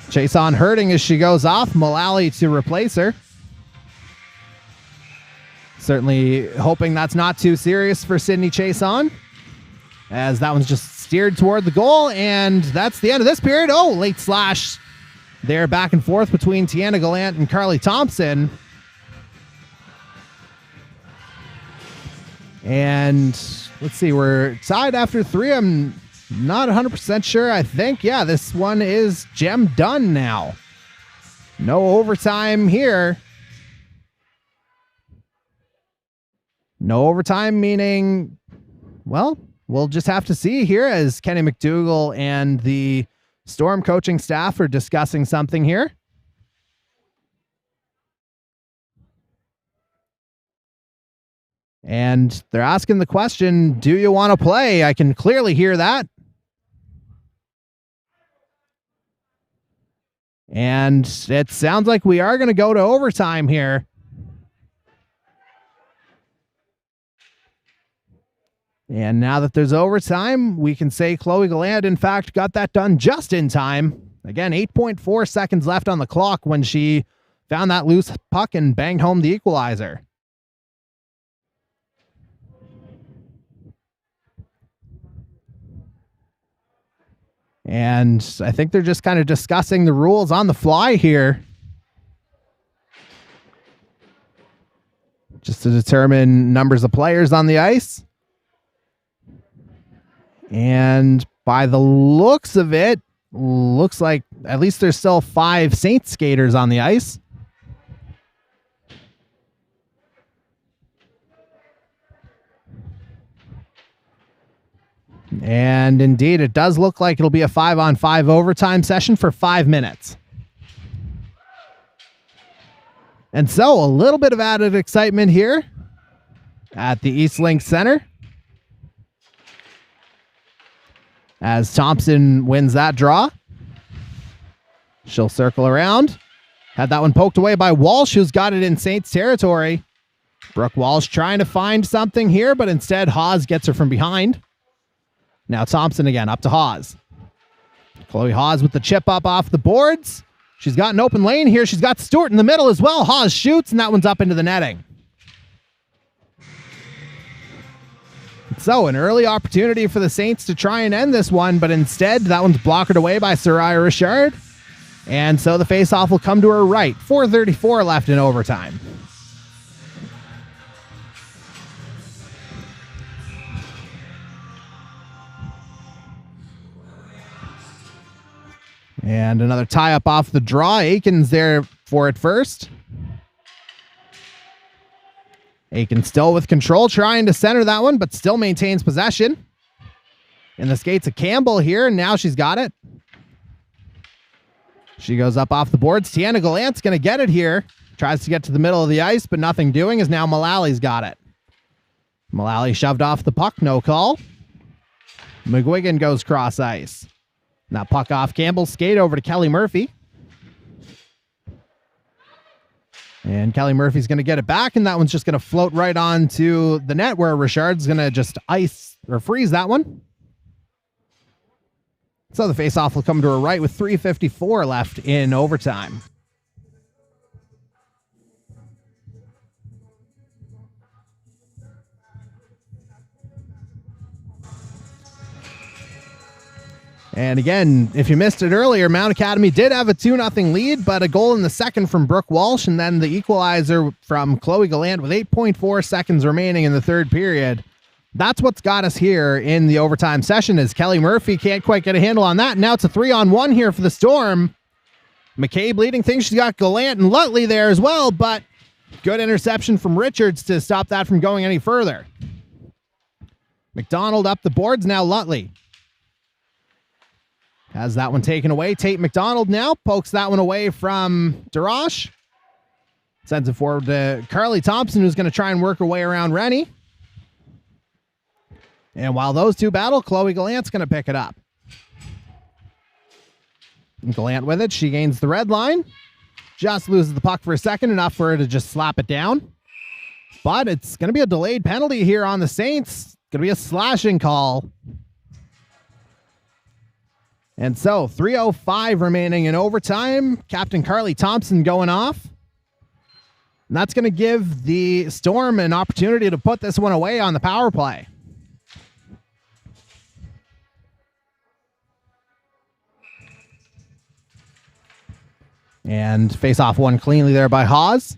Chason hurting as she goes off. Mullally to replace her. Certainly hoping that's not too serious for Sydney Chason, as that one's just steered toward the goal, and that's the end of this period. Oh, late slash there back and forth between Tiana Gallant and Carly Thompson. And let's see, we're tied after 3. I'm not 100% sure. I think, yeah, this one is gem done now. No overtime here. No overtime meaning, well, we'll just have to see here, as Kenny McDougall and the Storm coaching staff are discussing something here. And they're asking the question, do you want to play? I can clearly hear that. And it sounds like we are going to go to overtime here. And now that there's overtime, we can say Chloe Gallant, in fact, got that done just in time. Again, 8.4 seconds left on the clock when she found that loose puck and banged home the equalizer. And I think they're just kind of discussing the rules on the fly here, just to determine numbers of players on the ice. And by the looks of it, looks like at least there's still 5 Saints skaters on the ice. And indeed, it does look like it'll be a 5-on-5 overtime session for 5 minutes. And so a little bit of added excitement here at the Eastlink Center, as Thompson wins that draw. She'll circle around. Had that one poked away by Walsh, who's got it in Saints territory. Brooke Walsh trying to find something here, but instead Haas gets her from behind. Now Thompson again, up to Haas. Chloe Haas with the chip up off the boards. She's got an open lane here. She's got Stewart in the middle as well. Haas shoots, and that one's up into the netting. So an early opportunity for the Saints to try and end this one, but instead that one's blocked away by Soraya Richard. And so the faceoff will come to her right. 4:34 left in overtime. And another tie-up off the draw. Aiken's there for it first. Aiken still with control, trying to center that one, but still maintains possession. In the skates of Campbell here, and now she's got it. She goes up off the boards. Tiana Gallant's going to get it here. Tries to get to the middle of the ice, but nothing doing, as now Mullally's got it. Mullally shoved off the puck, no call. McGuigan goes cross ice. Now puck off Campbell, skate over to Kelly Murphy. And Kelly Murphy's going to get it back, and that one's just going to float right onto the net where Richard's going to just ice or freeze that one. So the faceoff will come to her right with 3:54 left in overtime. And again, if you missed it earlier, Mount Academy did have a 2-0 lead, but a goal in the second from Brooke Walsh, and then the equalizer from Chloe Gallant with 8.4 seconds remaining in the third period. That's what's got us here in the overtime session, as Kelly Murphy can't quite get a handle on that. Now it's a 3-on-1 here for the Storm. McCabe leading things. She's got Gallant and Lutley there as well, but good interception from Richards to stop that from going any further. McDonald up the boards, now Lutley has that one taken away. Tate McDonald now pokes that one away from Darash. Sends it forward to Carly Thompson, who's going to try and work her way around Rennie. And while those two battle, Chloe Gallant's going to pick it up. And Gallant with it. She gains the red line. Just loses the puck for a second, enough for her to just slap it down. But it's going to be a delayed penalty here on the Saints. Going to be a slashing call. And so 3:05 remaining in overtime. Captain Carly Thompson going off. And that's going to give the Storm an opportunity to put this one away on the power play. And face off one cleanly there by Haas.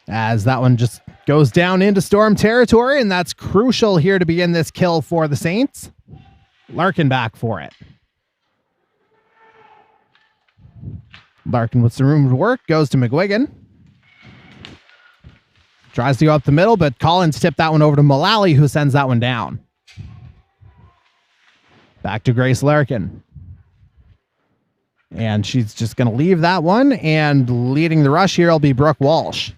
As that one just goes down into Storm territory, and that's crucial here to begin this kill for the Saints. Larkin back for it. Larkin with some room to work, goes to McGuigan. Tries to go up the middle, but Collins tipped that one over to Mullally, who sends that one down. Back to Grace Larkin. And she's just going to leave that one, and leading the rush here will be Brooke Walsh.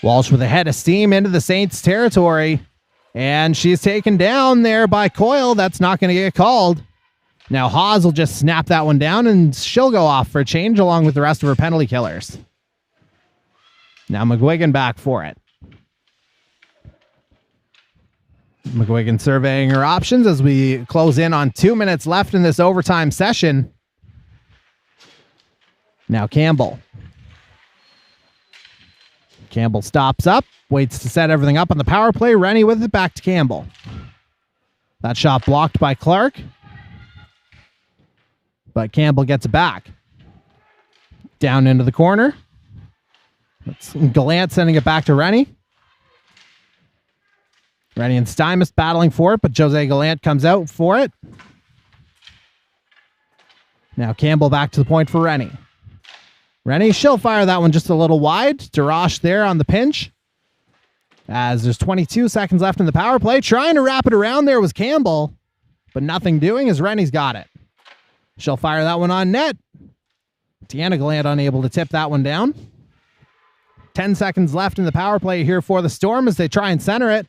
Walsh with a head of steam into the Saints territory, and she's taken down there by Coyle. That's not going to get called. Now Haas will just snap that one down, and she'll go off for a change along with the rest of her penalty killers. Now McGuigan back for it. McGuigan surveying her options as we close in on 2 minutes left in this overtime session. Now Campbell. Campbell stops up, waits to set everything up on the power play. Rennie with it, back to Campbell. That shot blocked by Clark. But Campbell gets it back. Down into the corner. That's Gallant sending it back to Rennie. Rennie and Stymus battling for it, but Jose Gallant comes out for it. Now Campbell back to the point for Rennie. Rennie, she'll fire that one just a little wide. Darash there on the pinch. As there's 22 seconds left in the power play. Trying to wrap it around there was Campbell, but nothing doing as Rennie's got it. She'll fire that one on net. Deanna Gallant unable to tip that one down. 10 seconds left in the power play here for the Storm as they try and center it.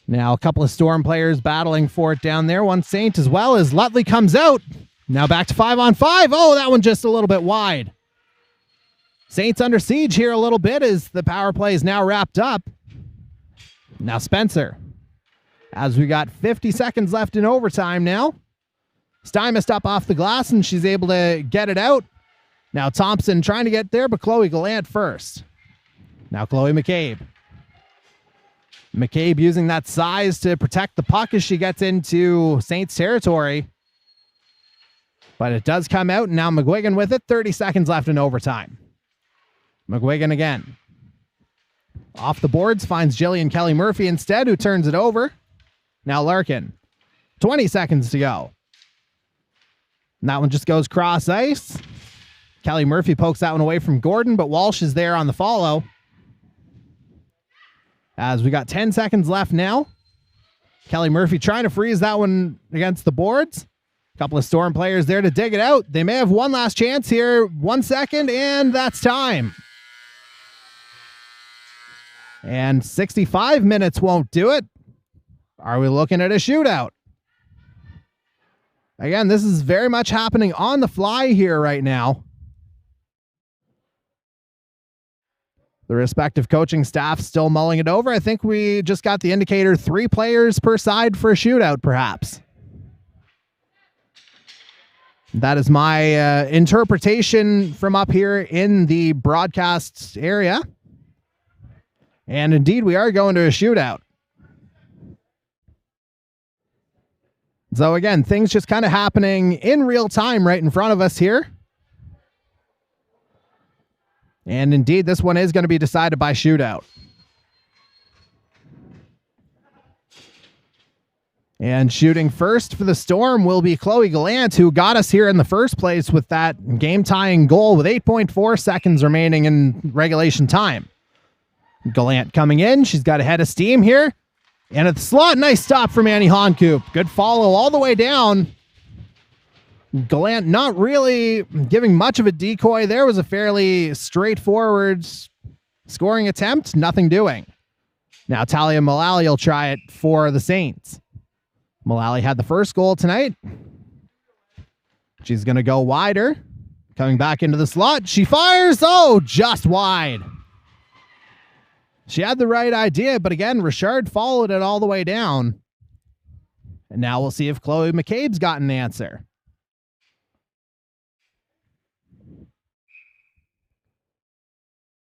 Now a couple of Storm players battling for it down there. One Saint as well as Lutley comes out. Now back to 5-on-5. Oh, that one just a little bit wide. Saints under siege here a little bit as the power play is now wrapped up. Now Spencer. As we got 50 seconds left in overtime now. Stymus up off the glass and she's able to get it out. Now Thompson trying to get there, but Chloe Gallant first. Now Chloe McCabe. McCabe using that size to protect the puck as she gets into Saints territory. But it does come out, and now McGuigan with it. 30 seconds left in overtime. McGuigan again. Off the boards, finds Jillian Kelly Murphy instead, who turns it over. Now Larkin. 20 seconds to go. And that one just goes cross ice. Kelly Murphy pokes that one away from Gordon, but Walsh is there on the follow. As we got 10 seconds left now. Kelly Murphy trying to freeze that one against the boards. A couple of Storm players there to dig it out. They may have one last chance here. 1 second, and that's time. And 65 minutes won't do it. Are we looking at a shootout? Again, this is very much happening on the fly here right now. The respective coaching staff still mulling it over. I think we just got the indicator 3 players per side for a shootout, perhaps. That is my interpretation from up here in the broadcast area. And indeed, we are going to a shootout. So again, things just kind of happening in real time right in front of us here. And indeed, this one is going to be decided by shootout. And shooting first for the Storm will be Chloe Gallant, who got us here in the first place with that game-tying goal with 8.4 seconds remaining in regulation time. Gallant coming in. She's got a head of steam here. And at the slot, nice stop from Annie Honkoop. Good follow all the way down. Gallant not really giving much of a decoy. There was a fairly straightforward scoring attempt. Nothing doing. Now Talia Mullally will try it for the Saints. Mullally had the first goal tonight. She's going to go wider. Coming back into the slot. She fires. Oh, just wide. She had the right idea, but again, Richard followed it all the way down. And now we'll see if Chloe McCabe's got an answer.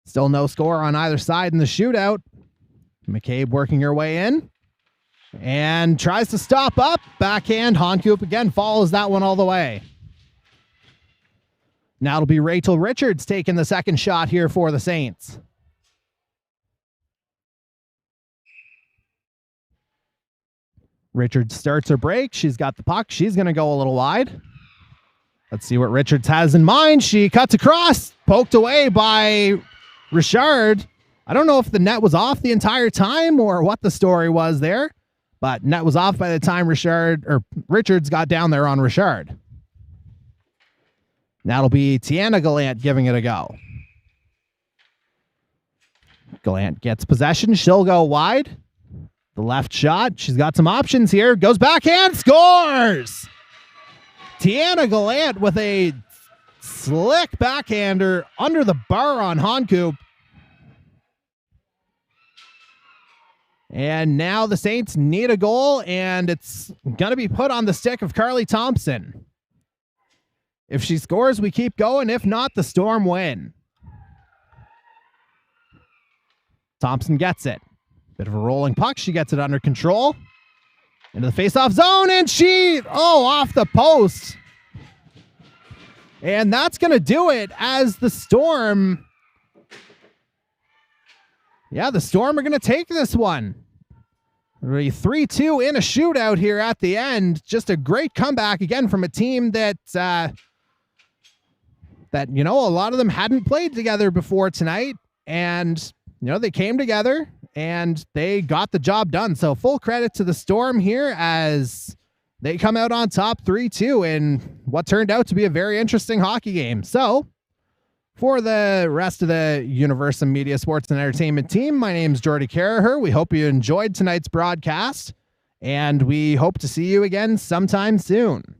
Still no score on either side in the shootout. McCabe working her way in. And tries to stop up. Backhand. Honkoop again follows that one all the way. Now it'll be Rachel Richards taking the second shot here for the Saints. Richards starts her break. She's got the puck. She's going to go a little wide. Let's see what Richards has in mind. She cuts across. Poked away by Richard. I don't know if the net was off the entire time or what the story was there. But net was off by the time Richards got down there on Richard. That'll be Tiana Gallant giving it a go. Gallant gets possession. She'll go wide. The left shot. She's got some options here. Goes backhand. Scores! Tiana Gallant with a slick backhander under the bar on Honkoop. And now the Saints need a goal, and it's going to be put on the stick of Carly Thompson. If she scores, we keep going. If not, the Storm win. Thompson gets it. Bit of a rolling puck. She gets it under control. Into the face-off zone, and off the post. And that's going to do it as the Storm... Yeah, the Storm are going to take this one. 3-2 in a shootout here at the end. Just a great comeback again from a team that a lot of them hadn't played together before tonight. And, they came together and they got the job done. So full credit to the Storm here as they come out on top 3-2 in what turned out to be a very interesting hockey game. So for the rest of the Universum Media Sports and Entertainment team, my name is Jordy Carraher. We hope you enjoyed tonight's broadcast, and we hope to see you again sometime soon.